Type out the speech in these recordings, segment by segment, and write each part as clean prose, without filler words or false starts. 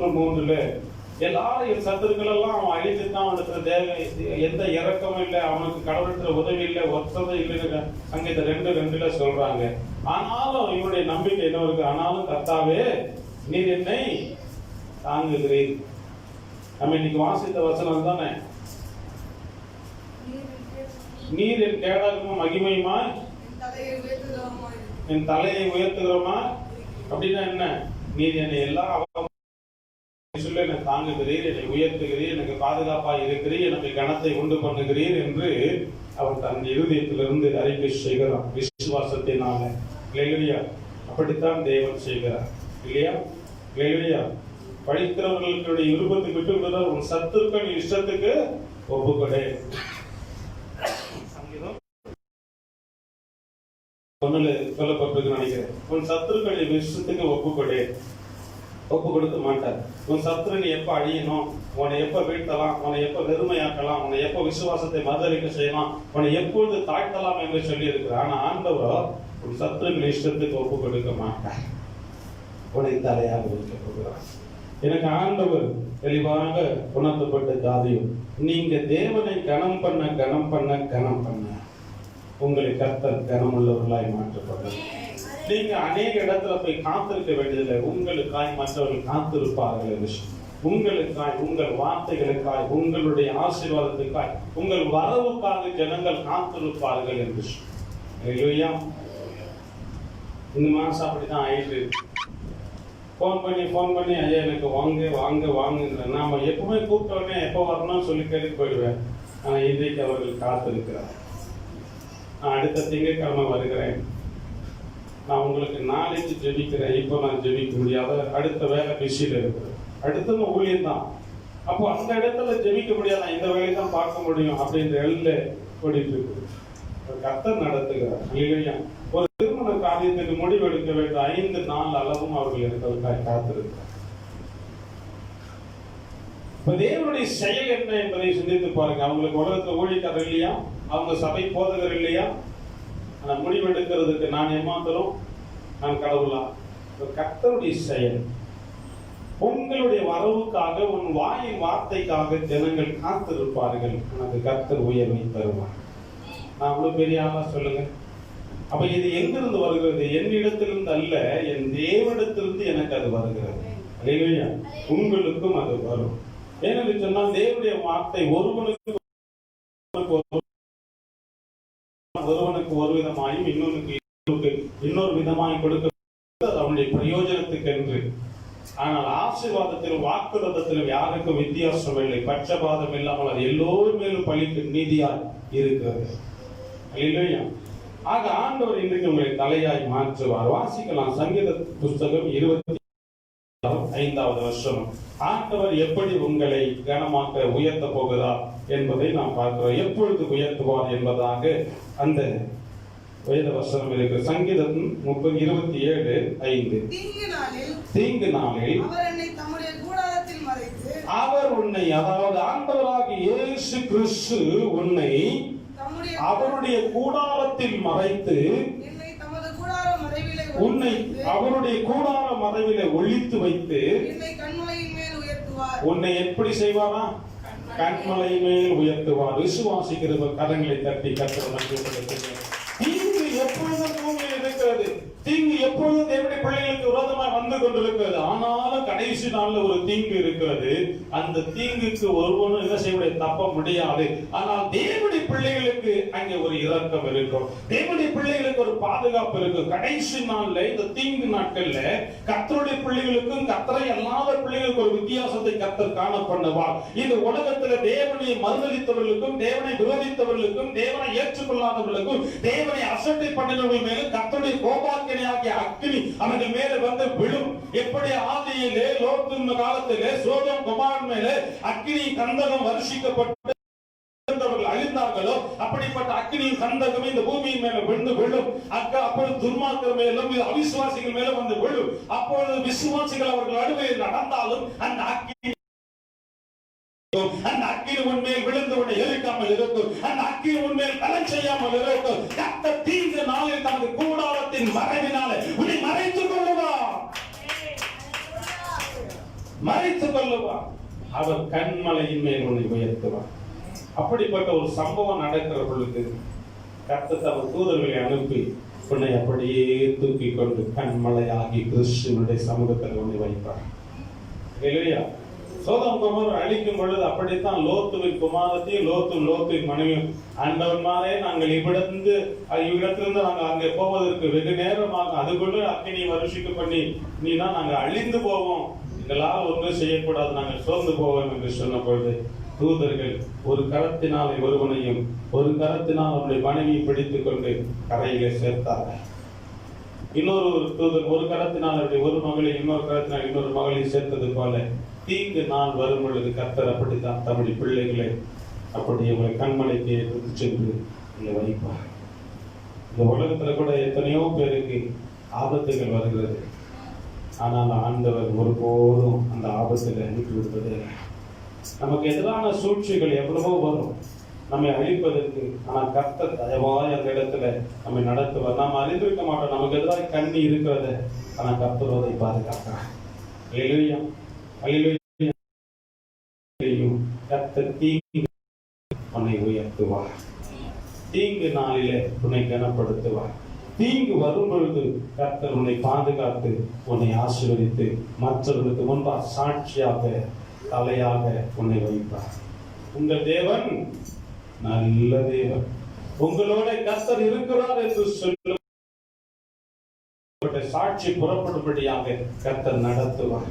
3 எல்லாரும் என் சத்துருக்கள் எல்லாம் அவன் அழித்துதான், அவனுக்கு தேவை எந்த இறக்கமும் இல்லை, அவனுக்கு கடவுளத்துல உதவி இல்லை, ஒத்ததும் இல்லைன்னு சங்கீதம் 2:2 சொல்றாங்க. ஆனாலும் இவனுடைய நம்பிக்கை என்ன இருக்கு? ஆனாலும் கர்த்தாவே நீர் என்னை தாங்குகிறீர். நம்ம இன்னைக்கு வாசித்த வசனம் தானே, நீர் என் கேடகமும் மகிமையுமா என் தலையை உயர்த்துகிறோமா. அப்படின்னா என்ன? நீர் என்னை எல்லா சொல்ல என்னை தாங்குகிறீர், என்னை உயர்த்துகிறீர், எனக்கு பாதுகாப்பா இருக்கிறீர், எனக்கு கனத்தை உண்டு பண்ணுகிறீர் என்று அவர் தன் இருதயத்திலிருந்து அறிக்கை செய்கிறார் விசுவாசத்தினால. இல்லையா? அப்படித்தான் தேவன் செய்கிறார் இல்லையா? இல்லையா? படிக்கிறவர்களுடைய விருப்பத்தை விட்டு விடுறார். உன் சத்துருக்கள் இஷ்டத்துக்கு ஒப்புக்கொடே. சொல்லப்பட்டிருக்கு நினைக்கிறேன். உன் சத்துருக்கள் இஷ்டத்துக்கு ஒப்புக்கொடே. ஒப்பு கொடுக்க மாட்டார். உன் சத்துருனை எப்ப அழியணும், உன்னை எப்ப வீழ்த்தலாம், உன்னை எப்ப வெறுமையாக்கலாம், உன்னை எப்ப விசுவாசத்தை மறுதளிக்க செய்யலாம், உன்னை எப்பொழுது தாழ்த்தலாம் என்று சொல்லி இருக்கிறார். ஆனா ஆண்டவரோ உன் சத்துருக்கள் இஷ்டத்துக்கு ஒப்பு கொடுக்க மாட்டார். உன்னை தலையாக வைக்க போகிறார். எனக்கு ஆண்டவர் தெளிவாக உணர்த்தப்பட்ட ஜாதியும், நீங்க தேவனை கனம் பண்ண கனம் பண்ண கனம் பண்ண உங்களை கர்த்தர் கனமுள்ளவர்களாய் மாற்றப்படுறார். நீங்க அநேக இடத்துல போய் காத்திருக்க வேண்டியதில்லை. உங்களுக்காய் மற்றவர்கள் காத்திருப்பார்கள். உங்களுக்காய், உங்கள் வார்த்தைகளுக்காய், உங்களுடைய ஆசீர்வாதத்துக்காய், உங்கள் வரவுக்காக ஜனங்கள் காத்திருப்பார்கள் என்று. இந்த மாசம் அப்படிதான் ஆயிட்டு. போன் பண்ணி ஐயா எனக்கு வாங்க வாங்க வாங்குங்கிற. நாம எப்பவுமே கூப்பிட்ட உடனே எப்போ வரணும்னு சொல்லி கேட்டு போயிடுவேன். ஆனா இன்றைக்கு அவர்கள் காத்திருக்கிறார். நான் அடுத்த திங்கட்கிழமை வருகிறேன், நான் உங்களுக்கு நாளைக்கு ஜெபிக்கிறேன், இப்போ நான் ஜெபிக்க முடியாத, அடுத்த வேலை பிஸியில் இருக்கிறேன், அடுத்தது ஊழியம் தான். அப்போ அந்த இடத்துல ஜெபிக்க முடியாத, இந்த வேலையை தான் பார்க்க முடியும் அப்படின்ற எல்ல ஓடிட்டு இருக்கு. கர்த்தர் நடத்துகிறார் இல்லையா? ஒரு திருமண காரியத்துக்கு முடிவெடுக்க வேண்டிய 5 நாள் அளவும் அவர்கள் இருக்கிறதுக்காக காத்திருக்கிறார். இப்ப தேவனுடைய செயல் என்ன என்பதை சிந்தித்து பாருங்க. அவங்களுக்கு உலகத்துல ஊழியக்காரர் இல்லையா? அவங்க சபை போதகர் இல்லையா? ஆனா முடிவெடுக்கிறதுக்கு நான் ஏமாத்தரும், நான் கடவுளா? கர்த்தருடைய செயல். உங்களுடைய வரவுக்காக, உன் வாயின் வார்த்தைக்காக ஜனங்கள் காத்திருப்பார்கள். உனக்கு கர்த்தர் உயர்வை தருவார். நான் அவ்வளவு பெரிய ஆளா சொல்லுங்க. அப்ப இது எங்கிருந்து வருகிறது? என்னிடத்திலிருந்து அல்ல, என் தேவனிடத்திலிருந்து எனக்கு அது வருகிறது. இல்லையா? உங்களுக்கும் அது வரும். ஏனென்று சொன்னால் தேவனுடைய வார்த்தை ஒருவனுக்கு ஒரு விதமாயும் இன்னொரு விதமாயும் கொடுக்க அவனுடைய பிரயோஜனத்துக்கு என்று. ஆனால் ஆசீர்வாதத்திலும் வாக்குறுதியிலும் யாருக்கும் வித்தியாசம் இல்லை. பட்சபாதம் இல்லாமல் அது எல்லோரும் மேலும் பழிக்கும் நீதியாய் இருக்கிறது. இல்லையா? ஆக ஆண்டவர் இன்றைக்கு உங்களை தலையாய் மாற்றுவார். வாசிக்கலாம் சங்கீத புஸ்தகம் 25வது வசனம். ஆண்டவர் எப்படி உங்களை கனமாக்க உயர்த்த போகிறார் என்பதை நாம் பார்க்கிறோம். எப்பொழுது உயர்த்துவார் என்பதாக அந்த வேத வசனம் இருக்கு. சங்கீதம் 27:5. தீங்கு நாளில் அவர் உன்னை, அதாவது ஆண்டவராகிய இயேசு கிறிஸ்து உன்னை அவருடைய கூடாரத்தில் மறைத்து, உன்னை அவருடைய கூடார மறைவிலே ஒளித்து வைத்து, உன்னை எப்படி செய்வாரா? கண்மலை மேல் உயர்த்துவார். விசுவாசிக்கிறவர் கரங்களை தட்டி கர்த்தர். தீங்கு எப்பொழுதும் பூமியில் இருக்கிறது. தீங்கு எப்பொழுதும் தேவனுடைய பிள்ளைகளுக்கு விரோதமாக வந்து கொண்டிருக்கிறது. ஆனாலும் கடைசி நாள்ல ஒரு தீங்கு இருக்கிறது. அந்த தீங்குக்கு ஒருவனும் என்ன செய்ய தப்ப முடியாது. ஆனால் தேவனுடைய பிள்ளைகளுக்கு அங்கே ஒரு இரக்கம் இருக்கும். தேவனுடைய பிள்ளைகளுக்கு ஒரு பாதுகாப்பு இருக்கும். கடைசி நாள்ல, இந்த தீங்கு நாட்கள்ல கர்த்தருடைய பிள்ளைகளுக்கும் கர்த்தரை அல்லாத பிள்ளைகளுக்கு ஒரு வித்தியாசத்தை கர்த்தர் காண பண்ணுவார். இந்த உலகத்துல தேவனை மறுதலித்தவர்களுக்கும், தேவனை விரோதித்தவர்களுக்கும், தேவனை ஏற்றுக்கொள்ளாதவர்களுக்கும், தேவனை அசட்டை பண்ணினவர்கள் மேலும் கர்த்தருடைய கோபாக்கினையாகிய அக்கினி அவர்கள் மேல வந்து விழும். எப்படி ஆதியிலே லோத்தின் காலத்திலே சோதோம் கொமார் மேலே அக்கினி கந்தகம் வருஷிக்கப்பட்டு அழிந்தார்களோ, அப்படிப்பட்ட அக்கினியும் கந்தகமே இந்த பூமியின் மேல விழுந்து விழும். அப்பொழுது துன்மார்க்கர் மேலும் அவிசுவாசிகள் மேலும் வந்து விழும். அப்பொழுது விசுவாசிகள் அவர்கள் நடுவில் நடந்தாலும் அந்த அக்கினி உண்மையில் விழுந்து உன்னை எரிக்காமல் இருக்கும். அந்த அக்கினி உண்மையில் கலன் செய்யாமல் இருக்கும். கர்த்தர் தீங்கு நாளில் தனது கூடாரத்தின் மறைவினாலே உன்னை மறைத்துக் கொள்ளுவார். மறைத்துக் கொள்ளுவார். அவர் கண்மலையின் மேல் உன்னை உயர்த்துவார். அப்படிப்பட்ட ஒரு சம்பவம் நடக்கிற பொழுது கர்த்தர் தமது தூதர்களை அனுப்பி உன்னை அப்படியே தூக்கி கொண்டு கண்மலையாகி கிறிஸ்துவனுடைய சமூகத்தில் உன்னை வைப்பார். இல்லையா? சோதம் குமார் அழிக்கும் பொழுது அப்படித்தான் லோத்துவின் குமாரத்தையும் லோத்துவின் மனைவியும் ஆண்டவன்மாரே நாங்கள் இவ்விடத்திலிருந்து நாங்கள் அங்கே போவதற்கு வெகு நேரமாக அதுக்குள்ள அக்கினி வருஷிக்க பண்ணி நீனா நாங்கள் அழிந்து போவோம், எங்களால் ஒன்றும் செய்யக்கூடாது, நாங்கள் சோர்ந்து போவோம் என்று சொன்ன பொழுது தூதர்கள் ஒரு கரத்தினால் ஒருவனையும் ஒரு கரத்தினால் அவனுடைய மனைவியை பிடித்துக் கொண்டு கரையிலே சேர்த்தார்கள். இன்னொரு தூதர் ஒரு கரத்தினால் அவருடைய ஒரு மகளை இன்னொரு கரத்தினால் இன்னொரு மகளை சேர்த்தது போல தீங்கு நாள் வரும் பொழுது கர்த்தர் அப்படித்தான் தம்முடைய பிள்ளைகளை அப்படி உங்களை கண்மலைக்கு எடுத்து சென்று இங்கே வைப்பார். இந்த உலகத்துல கூட எத்தனையோ பேருக்கு ஆபத்துகள் வருகிறது. ஆனால் ஆண்டவர் ஒருபோதும் அந்த ஆபத்துகளை அனுப்பி விடுவதே இல்லை. நமக்கு எதிரான சூழ்ச்சிகள் எவ்வளவோ வரும் நம்மை அழிப்பதற்கு. ஆனால் கர்த்தர் தயவாய் அந்த இடத்துல நம்மை நடத்துவார். நாம் அறிந்திருக்க மாட்டோம் நமக்கு எதிராக கண்ணி இருக்கிறத, ஆனால் கர்த்தர் அதை பாதுகாக்கிறார். அல்லேலூயா, அல்லேலூயா. கர்த்தர் தீங்கு உன்னை உயர்த்துவார், தீங்கு நாளிலே உன்னை கனப்படுத்துவார். தீங்கு வரும் பொழுது கர்த்தர் உன்னை பாதுகாத்து உன்னை ஆசீர்வதித்து மற்றவர்களுக்கு முன்பாக சாட்சியாக தலையாக உன்னை வைப்பார். உங்கள் தேவன் நல்ல தேவன், உங்களோட கர்த்தர் இருக்கிறார் என்று சொல்ல சாட்சி புறப்படும்படியாக கர்த்தர் நடத்துவார்.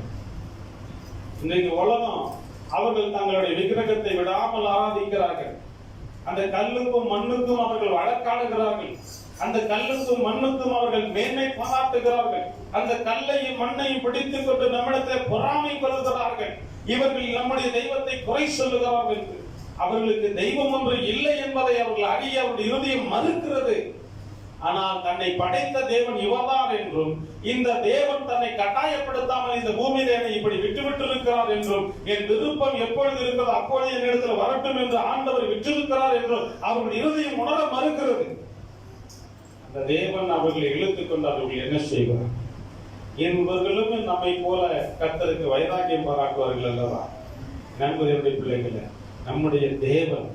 இன்றைக்கு உலகம் அவர்கள் தங்களுடைய விக்கிரகத்தை விடாமல் ஆராதிக்கிறார்கள். அந்த கல்லுக்கும் மண்ணுக்கும் அவர்கள் வழக்காடுகிறார்கள். அந்த கல்லுக்கும் மண்ணுக்கும் அவர்கள் மேன்மை பாராட்டுகிறார்கள். அந்த கல்லையும் மண்ணையும் பிடித்துக் கொண்டு நம்மிடத்தில் பொறாமை கொள்கிறார்கள். இவர்கள் நம்முடைய தெய்வத்தை குறை சொல்லுகிறார்கள். அவர்களுக்கு தெய்வம் ஒன்று இல்லை என்பதை அவர்கள் அறிய அவருடைய இருதயம் மறுக்கிறது. ஆனால் தன்னை படைத்த தேவன் இவர்தான் என்றும் இந்த தேவன் தன்னை கட்டாயப்படுத்தாமல் இந்த பூமியிலே இப்படி விட்டுவிட்டு இருக்கிறார் என்றும் என் விருப்பம் எப்பொழுது இருக்கிறதோ அப்பொழுது என்னிடத்தில் வரட்டும் என்று ஆண்டவர் விட்டிருக்கிறார் என்றும் அவர்கள் இருதயம் உணர மறுக்கிறது. அந்த தேவன் அவர்களை இழுத்துக் கொண்டு அவர்கள் என்ன செய்வார்? இவர்களும் நம்மை போல கர்த்தருக்கு வைராக்கியம் பாராட்டுவார்கள் அல்லவா? நண்பர்களுடைய பிள்ளைகளை, நம்முடைய தேவன்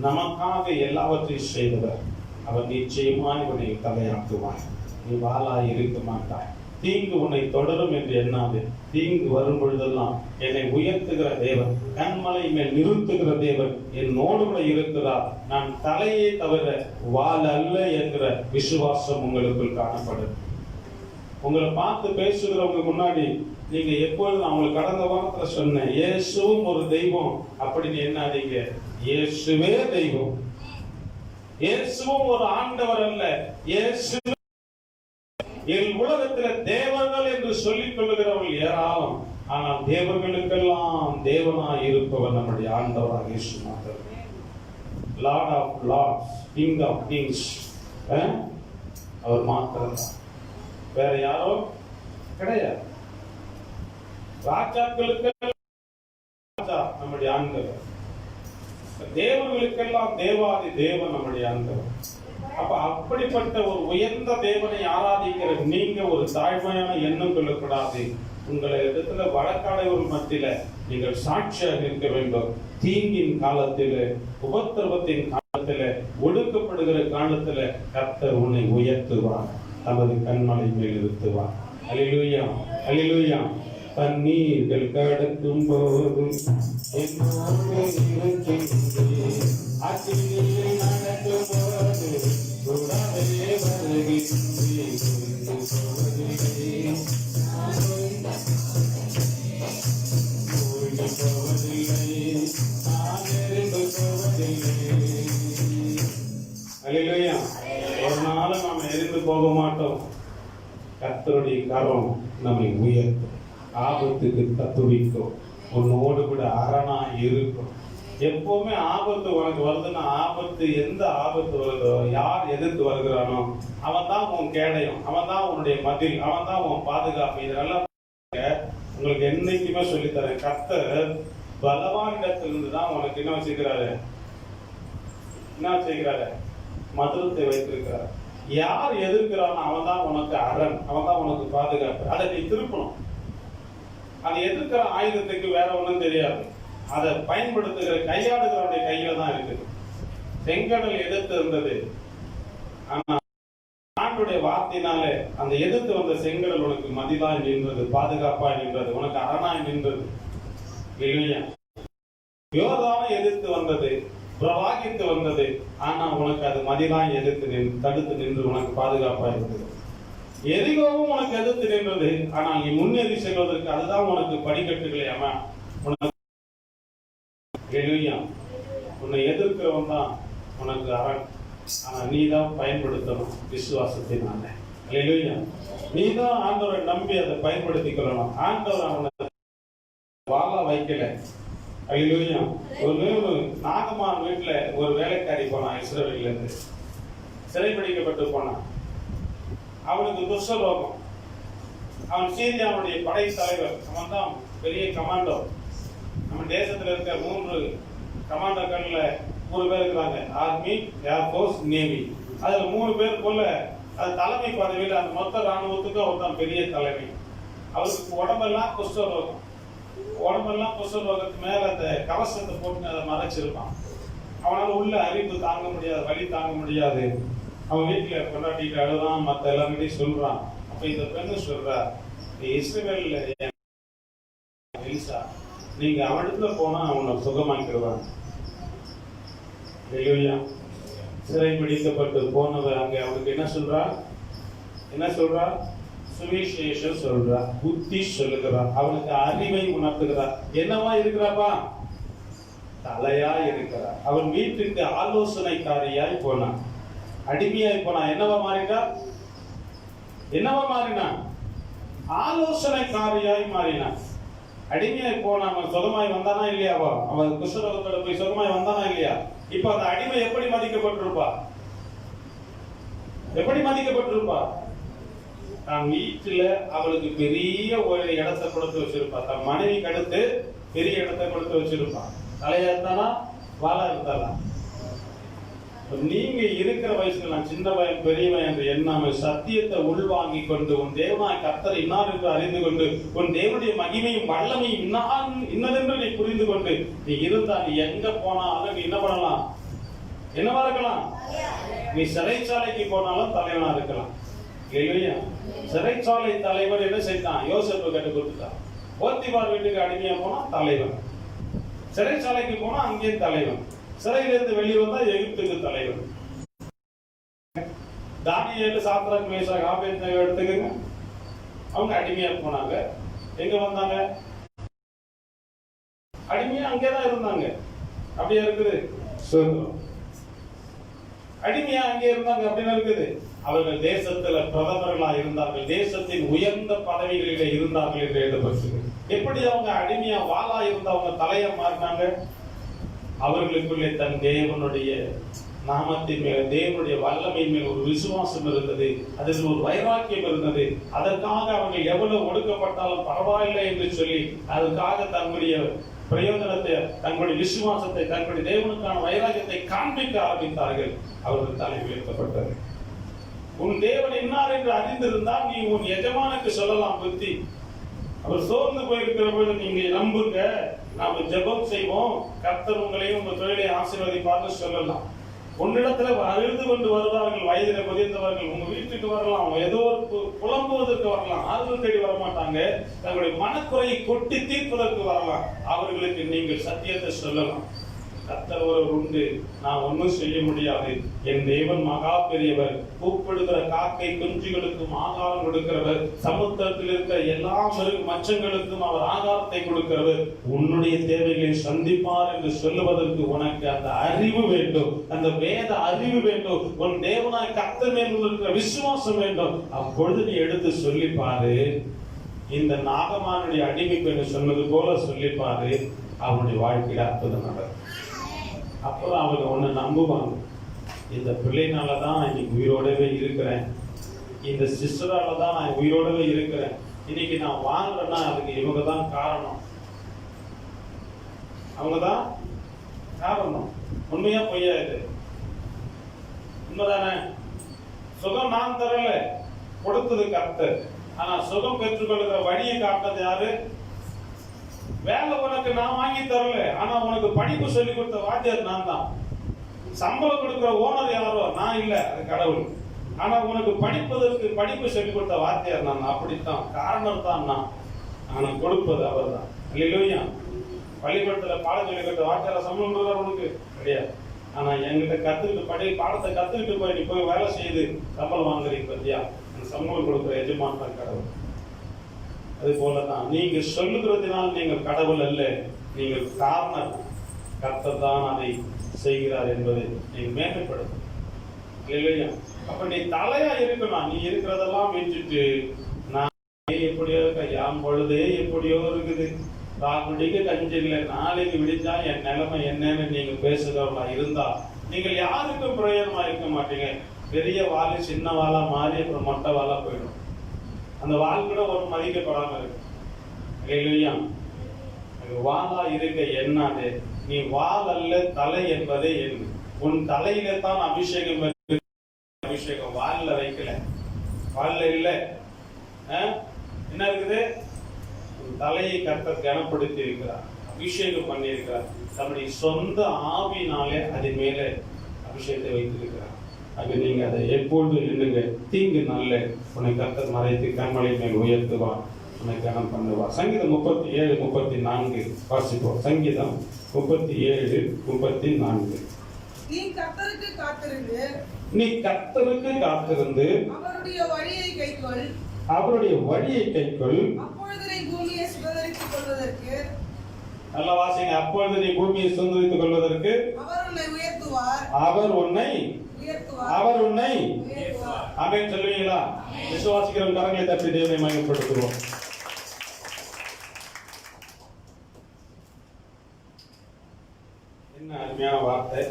நமக்காக எல்லாவற்றையும் செய்தவர். அவர் நிச்சயமாய் உன்னை தலையாக்குவார். நீ வாளாய் இருக்க மாட்டாய். தீங்கு உன்னை தொடரும் என்று எண்ணாது. தீங்கு வரும் பொழுதெல்லாம் என்னை உயர்த்துகிற தேவன், கண்மலை மேல் நிறுத்துகிற தேவன் என்னோடு கூட இருக்கிறார். நான் தலையே தவிர வாள் அல்ல என்கிற விசுவாசம் உங்களுக்குள் காணப்படும். உங்களை பார்த்து பேசுகிறவங்க முன்னாடி நீங்க எப்பொழுது நான் உங்களுக்கு கடந்த வாரத்துல சொன்னேன், இயேசுவும் ஒரு தெய்வம் அப்படின்னு எண்ணாதீங்க. இயேசுவே தெய்வம். இயேசுவும் ஒரு ஆண்டவர் அல்ல. இயேசு உலகத்தில் தேவர்கள் என்று சொல்லிக் கொள்ளுகிறவர்கள் ஏராளம். ஆனால் தேவர்களுக்கெல்லாம் தேவனாய் இருப்பவர் நம்முடைய ஆண்டவராக இயேசு மாத்திரம். Lord of lords, king of kings அவர் மாத்திரம். வேற யாரோ கிடையாது. ராஜாக்களுக்கு ராஜா நம்முடைய ஆண்டவர். தேவர்களுக்கெல்லாம் தேவாதி தேவன் நம்முடைய ஆண்டவர். அப்ப அப்படிப்பட்ட ஒரு உயர்ந்த தேவனை ஆராதிக்கிற நீங்க ஒரு தாழ்மையான எண்ணம் கொள்ளக்கூடாது. உங்களை இடத்துல வழக்காடையவர்கள் மத்தியில நீங்கள் சாட்சியாக இருக்க வேண்டும். தீங்கின் காலத்தில, உபத்திரவத்தின் காலத்தில, ஒடுக்கப்படுகிற காலத்தில கர்த்தர் உன்னை உயர்த்துவார், தமது கண்மலை மேல் நிறுத்துவார். அல்லேலூயா, அல்லேலூயா. தண்ணீர்கள் கடக்கும் போது நடக்கும் போது உடனே அல்லேலூயா. ஒரு நாளும் நாம் எரிந்து போக மாட்டோம். கர்த்தருடைய கரம் நம்மை உயர்த்தும், ஆபத்துக்கு தப்புவிக்கும், உன்னோடு கூட அரணா இருக்கும். எப்பவுமே ஆபத்து உனக்கு வருதுன்னா, ஆபத்து எந்த ஆபத்து வருதோ, யார் எதிர்த்து வருகிறானோ அவன் தான் உன் கேடயம், அவன் தான் உன்னுடைய மதில், அவன் தான் உன் பாதுகாப்பு. இதெல்லாம் உங்களுக்கு என்னைக்குமே சொல்லித்தரேன். கர்த்தர் பலவானிடத்திலிருந்து தான் உனக்கு என்ன வச்சிருக்கிறாரு, மதுரத்தை வைத்திருக்கிறார். யார் எதிர்க்கிறானோ அவன் தான் உனக்கு அரண், அவன் தான் உனக்கு பாதுகாப்பு. அதை நீ திருப்பணும். அதை எதிர்க்கிற ஆயுதத்துக்கு வேற ஒண்ணும் தெரியாது. அதை பயன்படுத்துகிற கையாளுகிறவருடைய கையில தான் இருக்குது. செங்கடல் எதிர்த்து இருந்தது, ஆனா ஆண்டுடைய வார்த்தையினாலே அந்த எதிர்த்து வந்த செங்கடல் உனக்கு மதிலாய் நின்றது, பாதுகாப்பாய் நின்றது, உனக்கு அரணாய் நின்றது. இல்லையா? யோர்தானை எதிர்த்து வந்தது, பிரவாகித்து வந்தது, ஆனா உனக்கு அது மதிலாய் எதிர்த்து தடுத்து நின்று உனக்கு பாதுகாப்பா இருந்தது. எரிகோவும் உனக்கு எதிர்த்து நின்றது, ஆனால் நீ முன்னேறி செல்வதற்கு அதுதான் உனக்கு படிக்கட்டுகளே. அம்மா உன்னை எதிர்க்கிறவன் தான் உனக்கு அரண். ஆனா நீ தான் பயன்படுத்தணும் விசுவாசத்தினால. நீ தான் ஆண்டவரை நம்பி அதை பயன்படுத்திக் கொள்ளணும். ஆண்டவர் அவனை வாழ வைக்கல. ஒரு நாகமான் வீட்டுல ஒரு வேலைக்காரி போனான், இஸ்ரவேல்ல இருந்து சிறைப்பிடிக்கப்பட்டு போனான். அவனுக்கு துஷ்டரோகம். அவன் சீரியாவுடைய படை தலைவர், அவன் தான் பெரிய கமாண்டோ. நம்ம தேசத்துல இருக்க 3 கமாண்டோக்கள்ல 3 பேர் இருக்கிறாங்க, ஆர்மி, ஏர்போர்ஸ், நேவி. அதுல 3 பேர் போல அது தலைமை பதவியில் அந்த மொத்த ராணுவத்துக்கு அவர் தான் பெரிய தலைமை. அவருக்கு உடம்பெல்லாம் குஷ்டரோகம். உடம்பெல்லாம் குஷ்டரோகத்துக்கு மேல அந்த கவசத்தை போட்டு அதை மறைச்சிருப்பான். அவனால உள்ள அரிப்பு தாங்க முடியாது, வலி தாங்க முடியாது. அவன் வீட்டுல கொண்டாட்டிட்டு அழுதான், மத்த எல்லாருக்கிட்டையும் சொல்றான். அப்ப இந்த பெண்ணு சொல்றா, இஸ்ரவேல்ல எலிசா, நீங்க அவனிடத்துல போனா அவனை சுகமாக்கிடுவான். சிறை பிடிக்கப்பட்டு போனவர் அங்க அவனுக்கு என்ன சொல்றா? சுவிசேஷம் சொல்றா, புத்தி சொல்லுகிறா, அவனுக்கு அறிவை உணர்த்துகிறா. என்னவா இருக்கிறாப்பா? தலையா இருக்கிறா. அவன் வீட்டுக்கு ஆலோசனைக்காரியாய் போனான், அடிமையாய் போனான். என்னவா மாறினான்? ஆலோசனைக்காரியாய் மாறினான். அடிமையாய் போன அவன் சுகமாய் வந்தானா இல்லையாவா? அவன் குஷ்டரோகத்தோட போய் சுகமாய் வந்தானா இல்லையா? இப்ப அந்த அடிமை எப்படி மதிக்கப்பட்டிருப்பா? தான் வீட்டுல அவளுக்கு பெரிய ஒரு இடத்தை கொடுத்து வச்சிருப்பா. தன் மனைவிக்கு அடுத்து பெரிய இடத்தை கொடுத்து வச்சிருப்பா. தலையா இருந்தானா, வாழா இருந்தாலா? நீங்க இருக்கிற வயசுல நான் சின்ன பையன் பெரியவன் என்று எண்ணாமல் சத்தியத்தை உள்வாங்கி கொண்டு உன் தேவனாய் கர்த்தர் இன்னார் என்று அறிந்து கொண்டு உன் தேவனுடைய மகிமையும் வல்லமையும் இன்னதென்று நீ புரிந்து கொண்டு நீ இருந்தா நீ எங்க போனாலும் நீ என்ன பண்ணலாம்? என்னவா இருக்கலாம்? நீ சிறைச்சாலைக்கு போனாலும் தலைவனா இருக்கலாம். இல்லையா? சிறைச்சாலை தலைவர் என்ன செய்தான்? யோசேப்பு கட்டு கொடுத்துட்டான். போத்திபார் வீட்டுக்கு அடிமையா போனா தலைவன், சிறைச்சாலைக்கு போனா அங்கே தலைவன், சிறையிலிருந்து வெளியே வந்தா எகிப்துக்கு தலைவர். தானியேல், சாத்ராக், மேஷாக், ஆபேத்நேகோ எடுத்துக்கங்க. அவங்க அடிமையா போனாங்க. எங்க வந்தாங்க? அடிமையா அங்கேதான் இருந்தாங்க. அப்படியே இருக்குது. அடிமையா அங்கே இருந்தாங்க அப்படின்னு இருக்குது. அவர்கள் தேசத்துல பிரதமர்களா இருந்தார்கள், தேசத்தின் உயர்ந்த பதவிகளில இருந்தார்கள் என்று எழுதப்பட்டிருக்கு. எப்படி அவங்க அடிமையா வாளா இருந்தவங்க தலையா மாறினாங்க? அவர்களுக்குள்ளே தன் தேவனுடைய நாமத்தின் மேல, தேவனுடைய வல்லமை மேல் ஒரு விசுவாசம் இருந்தது, அதில் ஒரு வைராக்கியம் இருந்தது. அதற்காக அவர்கள் எவ்வளவு ஒடுக்கப்பட்டாலும் பரவாயில்லை என்று சொல்லி அதற்காக தங்களுடைய பிரயோஜனத்தை, தங்களுடைய விசுவாசத்தை, தங்களுடைய தேவனுக்கான வைராக்கியத்தை காண்பிக்க ஆரம்பித்தார்கள். அவர்கள் தலை உயர்த்தப்பட்டது. உன் தேவன் என்னார் என்று அறிந்திருந்தால் நீ உன் எஜமானுக்கு சொல்லலாம் புத்தி. அவர் சோர்ந்து போயிருக்கிற போது நீங்க நம்புங்க, நாம ஜெபம் செய்வோம், கர்த்தர் உங்களையும் உங்க தொழிலை ஆசீர்வதிப்பார்னு சொல்லலாம். உன்னிடத்துல அழுது கொண்டு வருவார்கள், வயதில முதிர்ந்தவர்கள் உங்க வீட்டுக்கு வரலாம், ஏதோ புலம்புவதற்கு வரலாம், ஆறுதல் தேடி வரமாட்டாங்க, தங்களுடைய மனக்குறையை கொட்டி தீர்ப்பதற்கு வரலாம். அவர்களுக்கு நீங்கள் சத்தியத்தை சொல்லலாம். கர்த்தர் ஒருவர் உண்டு, நான் ஒன்றும் செய்ய முடியாது, என் தேவன் மகா பெரியவர், கூப்பிடுகிற காக்கை குஞ்சுகளுக்கும் ஆகாரம் கொடுக்கிறவர், சமுத்திரத்தில் இருக்கிற எல்லா மச்சங்களுக்கும் அவர் ஆகாரத்தை கொடுக்கிறவர், உன்னுடைய தேவைகளை சந்திப்பார் என்று சொல்லுவதற்கு உனக்கு அந்த அறிவு வேண்டும், அந்த வேத அறிவு வேண்டும், உன் தேவனாய் கர்த்தர் மேல் இருக்கிற விசுவாசம் வேண்டும். அப்பொழுது நீ எடுத்து சொல்லிப்பாரு. இந்த நாகமானுடைய அடிமை பெண்ணு சொன்னது போல சொல்லிப்பாரு. அவனுடைய வாழ்க்கையில அற்புதம் நடக்கும். அப்புறம் அவங்க ஒண்ணு நம்புவாங்க, இந்த பிள்ளைனாலதான் இன்னைக்கு உயிரோடவே இருக்கிறேன், இந்த சிஸ்டரால தான் நான் உயிரோடவே இருக்கிறேன், இன்னைக்கு நான் வாழ்றேன்னா அதுக்கு இவங்க தான் காரணம், அவங்கதான் காரணம். உண்மையா பொய்யா? இது உண்மைதானே? சுகம் நான் தரல, கொடுத்தது கர்த்தர். ஆனா சுகம் பெற்றுக்கொள்கிற வழியை காட்டுறது யாரு? உனக்கு நான் வாங்கி தரல, ஆனா உனக்கு படிப்பு சொல்லி கொடுத்த வாத்தியார் நான் தான். சம்பளம் கொடுக்கிற ஓனர் யாரோ, நான் இல்ல, அது கடவுள். ஆனா உனக்கு படிப்பு சொல்லி கொடுத்த வாத்தியார் நான். அப்படித்தான், காரணம் தான் நான், ஆனா கொடுப்பது அவர் தான். இல்லையா? பள்ளிக்கூடத்துல பாடம் சொல்லி கொடுத்த வாத்தியார சம்பளம் உனக்கு கிடையாது. ஆனா என்கிட்ட கத்துக்கிட்டு பாடத்தை கத்துக்கிட்டு போய் நீ போய் வேலை செய்து சம்பளம் வாங்குறீங்க பத்தியா, அந்த சம்பளம் கொடுக்குற எஜமான் தான் கடவுள். அது போலதான் நீங்க சொல்லுகிறதுனால் நீங்கள் கடவுள் அல்ல, நீங்கள் காரணம். கர்த்தர் தான் அதை செய்கிறார் என்பதை நீங்க மேம்படுத்த இல்லையா? அப்ப நீ தலையா இருக்கணும். நீ இருக்கிறதெல்லாம் மிஞ்சிட்டு நான் எப்படியோ யாம் பொழுதே எப்படியோ இருக்குது, ராகுடிக்கு கஞ்சி இல்லை, நாளைக்கு விடிஞ்சா என் நிலைமை என்னன்னு நீங்க பேசுகிறவங்களா இருந்தா நீங்கள் யாருக்கும் பிரயோஜனமா இருக்க மாட்டீங்க. பெரிய வாலு சின்ன வாலா மாறி அப்புறம் மொட்டை வாலா போயிடும். அந்த வால் கூட ஒரு மதிக்கப்படாம இருக்கு இல்லையா? வாலா இருக்க என்னாது? நீ வால் அல்ல தலை என்பதே எண்ணு. உன் தலையில தான் அபிஷேகம், அபிஷேகம் வால்ல வைக்கல, வால்ல இல்ல. என்ன இருக்குது? தலையை கர்த்தர் கனப்படுத்தி இருக்கிறார், அபிஷேகம் பண்ணி இருக்கிறார். தன்னுடைய சொந்த ஆவினாலே அது மேலே அபிஷேகத்தை வைத்திருக்கிறார். அது நீங்க அதை எப்பொழுது எண்ணுங்க. தீங்கு நல்ல உன்னை கர்த்தர் மறைத்து கண்மலை மேல் உயர்த்துவார், உன்னை கனம் பண்ணுவார். சங்கீதம் 37:34 வாசிப்போம். சங்கீதம் 37:34. நீ கர்த்தருக்கு காத்திருந்து அவருடைய வழியை கைக்கொள். அப்பொழுது நீ பூமியை சுதந்தரித்துக் கொள்வதற்கு, நல்லா வாசிங்க, அப்பொழுது நீ பூமியை சுதந்தரித்துக் கொள்வதற்கு அவர் உன்னை ஆமென் சொல்லுவீங்களா? விசுவாசிக்கிறவங்க கரங்களை தட்டி தேவனை மகிமைப்படுத்துவோம். என்ன அருமையான வார்த்தை.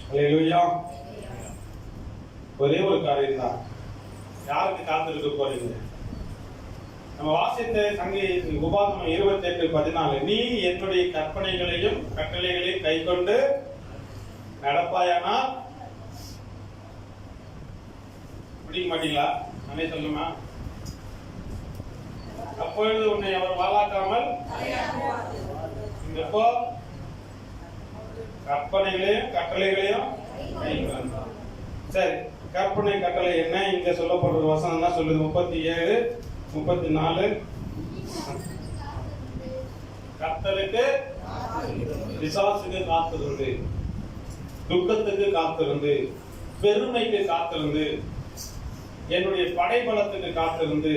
அல்லேலூயா. ஒரே ஒரு காரியம் தான், யாருக்கு காத்திருக்க போறீங்க? நம்ம வாசித்த உபாகமம் 28:14, நீ என்னுடைய கற்பனைகளையும் கட்டளைகளையும் கை கொண்டு நடப்பாயானால் பிடிக்க மாட்டீங்களா? நானே சொல்லுமா? அப்பொழுது உன்னை அவர் வாழாக்காமல் எப்போ கற்பனைகளையும் கட்டளைகளையும் கை கொண்டு. சரி, கற்பனை கட்டளை என்ன? இங்க சொல்லப்படுற வசனம் தான் சொல்லுது. 37:34 கர்த்தருக்கு பிசாசுக்கு காத்திருந்து, துக்கத்துக்கு காத்திருந்து, பெருமைக்கு காத்திருந்து, என்னுடைய படைபலத்துக்கு காத்திருந்து,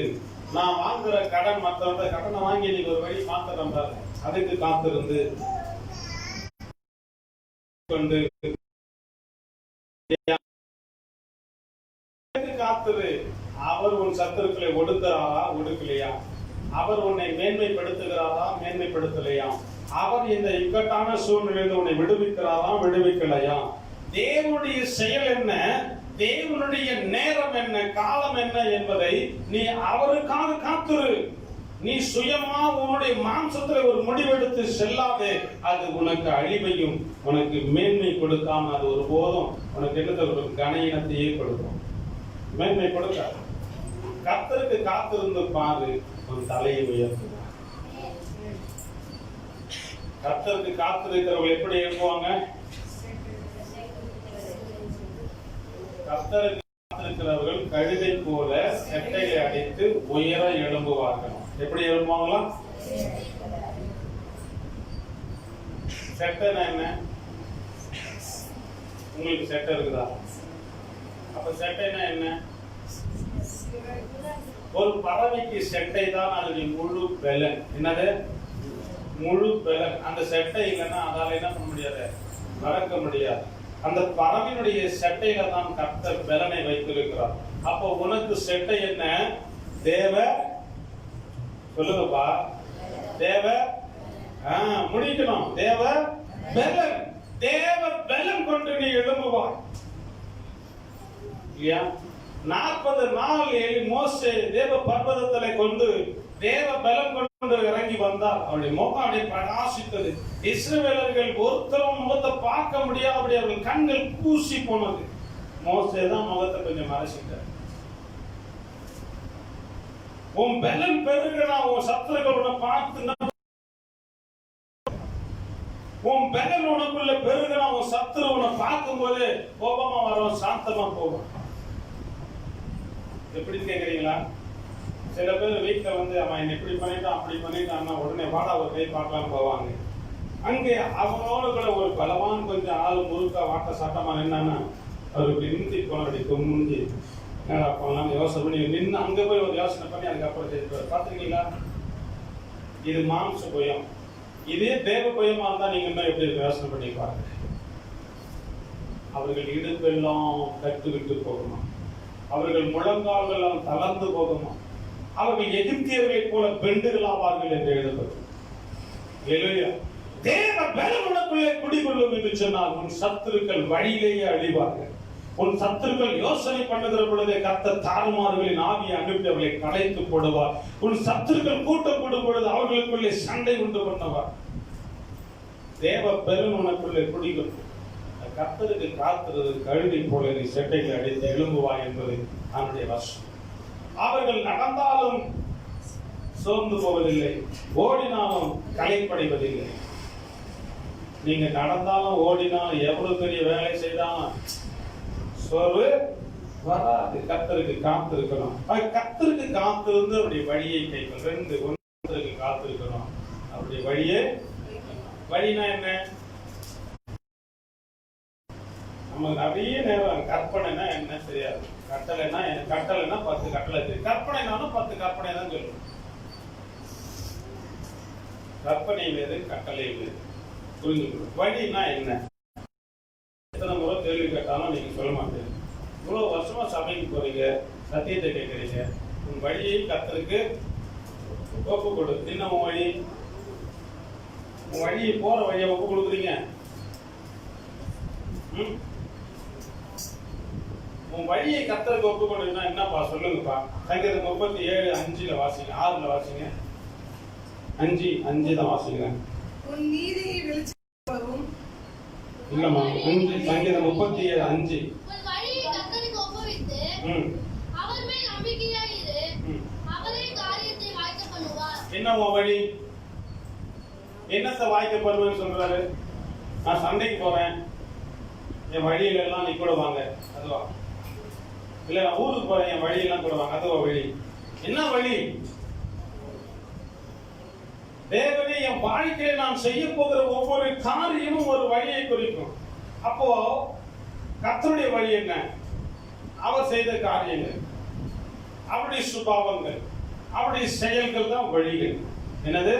நான் வாங்குற கடன் மற்றவங்க கடனை வாங்கி நீங்க ஒரு வழி மாத்திரம் அதுக்கு காத்திருந்து கொண்டு காத்துரு. அவர் உன் சத்துருக்களை ஒடுக்கிறாரா ஒடுக்கலையா? அவர் உன்னை மேன்மைப்படுத்துகிறாரா மேன்மைப்படுத்தலையா? அவர் இந்த இக்கட்டான சூழ்நிலையில் உன்னை விடுவிக்கிறாரா விடுவிக்கலையா? தேவனுடைய செயல் என்ன, தேவனுடைய நேரம் என்ன, காலம் என்ன என்பதை நீ அவருக்காக காத்துரு. நீ சுயமா உன்னுடைய மாம்சத்துல ஒரு முடிவெடுத்து செல்லாதே. அது உனக்கு அழிவையும் உனக்கு மேன்மை கொடுக்காம அது ஒரு போதும் உனக்கு என்ன ஒரு கனயினத்தையே கொடுக்கும். மேன்மை கொடுக்க கர்த்தருக்கு காத்திருந்து பாரு, உன் தலையை உயர்த்துவார். கர்த்தருக்கு காத்திருக்கிறவர்கள் எப்படி எழுப்புவாங்க? கர்த்தருக்கு காத்திருக்கிறவர்கள் கழுதை போல செட்டையை அடித்து உயர எழும்புவார்கள். எப்படி எழுப்புவாங்களா? செட்டைனா என்ன? உங்களுக்கு செட்டை இருக்குதா? அப்ப செட்டைனா என்ன? ஒரு பறவைக்கு செட்டை தான் அதனுடைய முழு பலன். என்னது? முழு பலன். அந்த செட்டை இல்லைன்னா அதால என்ன பண்ண முடியாது, நடக்க முடியாது. அந்த பறவையினுடைய செட்டையில தான் கர்த்தர் பலனை வைத்திருக்கிறார். அப்போ உனக்கு செட்டை என்ன? தேவ சொல்லுங்கப்பா, தேவ முடிக்கணும். தேவ பலன், தேவ பலன் கொண்டு நீ எழும்புவாய். 40 நாள் மோசே தேவ பர்வதத்திலே கொண்டு தேவ பலம் கொண்டு இறங்கி வந்தார். அவருடைய முகம் அப்படியே பிரகாசித்தது. இஸ்ரவேலர்கள் ஒருத்தரும் முகத்தை பார்க்க முடியாதபடி அவர்கள் கண்கள் பூசி போனது. மோசே தான் முகத்தை கொஞ்சம் மறைச்சிட்டார். உன் பலன் பெருகுனா உன் சத்துருக்களை பார்த்து, உன் பலன் உனக்குள்ள பெருகுனா உன் சத்துரு உன்னை பார்க்கும் போது கோபமா வரும், சாந்தமா போகும். எப்படி கேக்குறீங்களா? சில பேர் வீட்டுல வந்து அவன் என்ன இப்படி பண்ணிட்டான் அப்படி பண்ணிட்டான்னா உடனே வாடா ஒரு கை பார்க்கலாம் போவாங்க. அங்கே அவனோட கூட ஒரு பலவான் கொஞ்சம் ஆள் முழுக்க வாட்ட சாட்டமா நின்னான்னா அவருக்கு நிந்தி போனபடி குமுந்தி என்னடா போகலாம் யோசனை பண்ணி நின்று அங்க போய் ஒரு யோசனை பண்ணி அதுக்கப்புறம் செய்வார். பார்த்துருக்கீங்களா? இது மாம்ச பயம். இதே தேவ பயமா இருந்தா நீங்க இன்னும் எப்படி யோசனை பண்ணி பாருங்க. அவர்கள் இடுப்பெல்லாம் கட்டு விட்டு போகணும், அவர்கள் முழங்கால்கள் தளர்ந்து போகுமா, அவர்கள் எகிப்தியர்களைப் போல பெண்டுகள் ஆவார்கள் என்று எழுதப்பட்டது. தேவ பலம் உனக்குள்ளே குடிகொள்ளும் என்று சொன்னால் உன் சத்துருக்கள் வழியிலேயே அழிவார்கள். உன் சத்துருக்கள் யோசனை பண்ணுகிற பொழுதே கர்த்தர் தாறுமாறுகளின் ஆவியை அனுப்பி அவர்களை கலைத்து போடுவார். உன் சத்துருக்கள் கூட்டம் கூடும் பொழுது அவர்களுக்குள்ளே சண்டை உண்டு பண்ணுவார். தேவ பலம் உனக்குள்ளே குடிகொள்ளும். கர்த்தருக்கு காத்திருது கழுதை போல நீ செட்டைகளை அடித்து எழும்புவாய் என்பது அவனுடைய வசனம். அவர்கள் நடந்தாலும் சோர்ந்து போவதில்லை, ஓடினாலும் களைப்படைவதில்லை. நீங்க நடந்தாலும் ஓடினாலும் எவ்வளவு பெரிய வேலை செய்தாலும் சோர்வு வராது. கர்த்தருக்கு காத்திருக்கணும். கர்த்தருக்கு காத்திருந்து அவருடைய வழியை கைக்கொள். ரெண்டு, கர்த்தருக்கு காத்திருக்கணும், அவருடைய வழியே. வழினா என்ன? நமக்கு அப்படியே நேரம் கற்பனைனா என்ன தெரியாது. கட்டளைனா 10 கட்டளை தெரியும். கற்பனைனாலும் 10 கற்பனை தான் சொல்லணும். கற்பனை வேறு, கட்டளை வேறு. புரிஞ்சுக்கணும். வழினா என்ன? எத்தனை முறை கேள்வி கேட்டாலும் நீங்க சொல்ல மாட்டீங்க. இவ்வளவு வருஷமா சபைக்கு போறீங்க, சத்தியத்தை கேட்கறீங்க, உன் வழியை கர்த்தருக்கு ஒப்பு கொடு. என்ன உன் வழி? உன் வழியை போற வழியை ஒப்பு கொடுக்குறீங்க. உன் வழியை கர்த்தருக்கு ஒப்பு கொடுன்னா என்னப்பா சொல்லுங்கப்பா. சங்கீதம் 37:5 வாசிங்க, 6 வாசிங்க. 5 தான் வாசிக்கிறேன். உன் நீதியை வெளிச்சமாகவும் இல்லம்மா, சங்கீதம் 37:5. உன் வழியை கர்த்தருக்கு ஒப்புவித்து அவர் மேல் நம்பிக்கையாய் இரு, அவரே காரியத்தை வாய்க்க பண்ணுவார். என்ன உன் வழி? என்னத்தை வாய்க்க பண்ணுவேன்னு சொல்றாரு? நான் சண்டைக்கு போறேன், என் வழியில எல்லாம் நீ கூட வாங்க, அதுவா? இல்ல நான் ஊருக்கு போறேன், என் வழியெல்லாம் கூட வாங்க, அதுவா வழி? என்ன வழி? தேவனே, என் வாழ்க்கையை நான் செய்ய போகிற ஒவ்வொரு காரியமும் ஒரு வழியை குறிக்கும். அப்போ கர்த்தருடைய வழி என்ன? அவர் செய்த காரியங்கள், அவருடைய சுபாவங்கள், அவருடைய செயல்கள் தான் வழிகள். என்னது?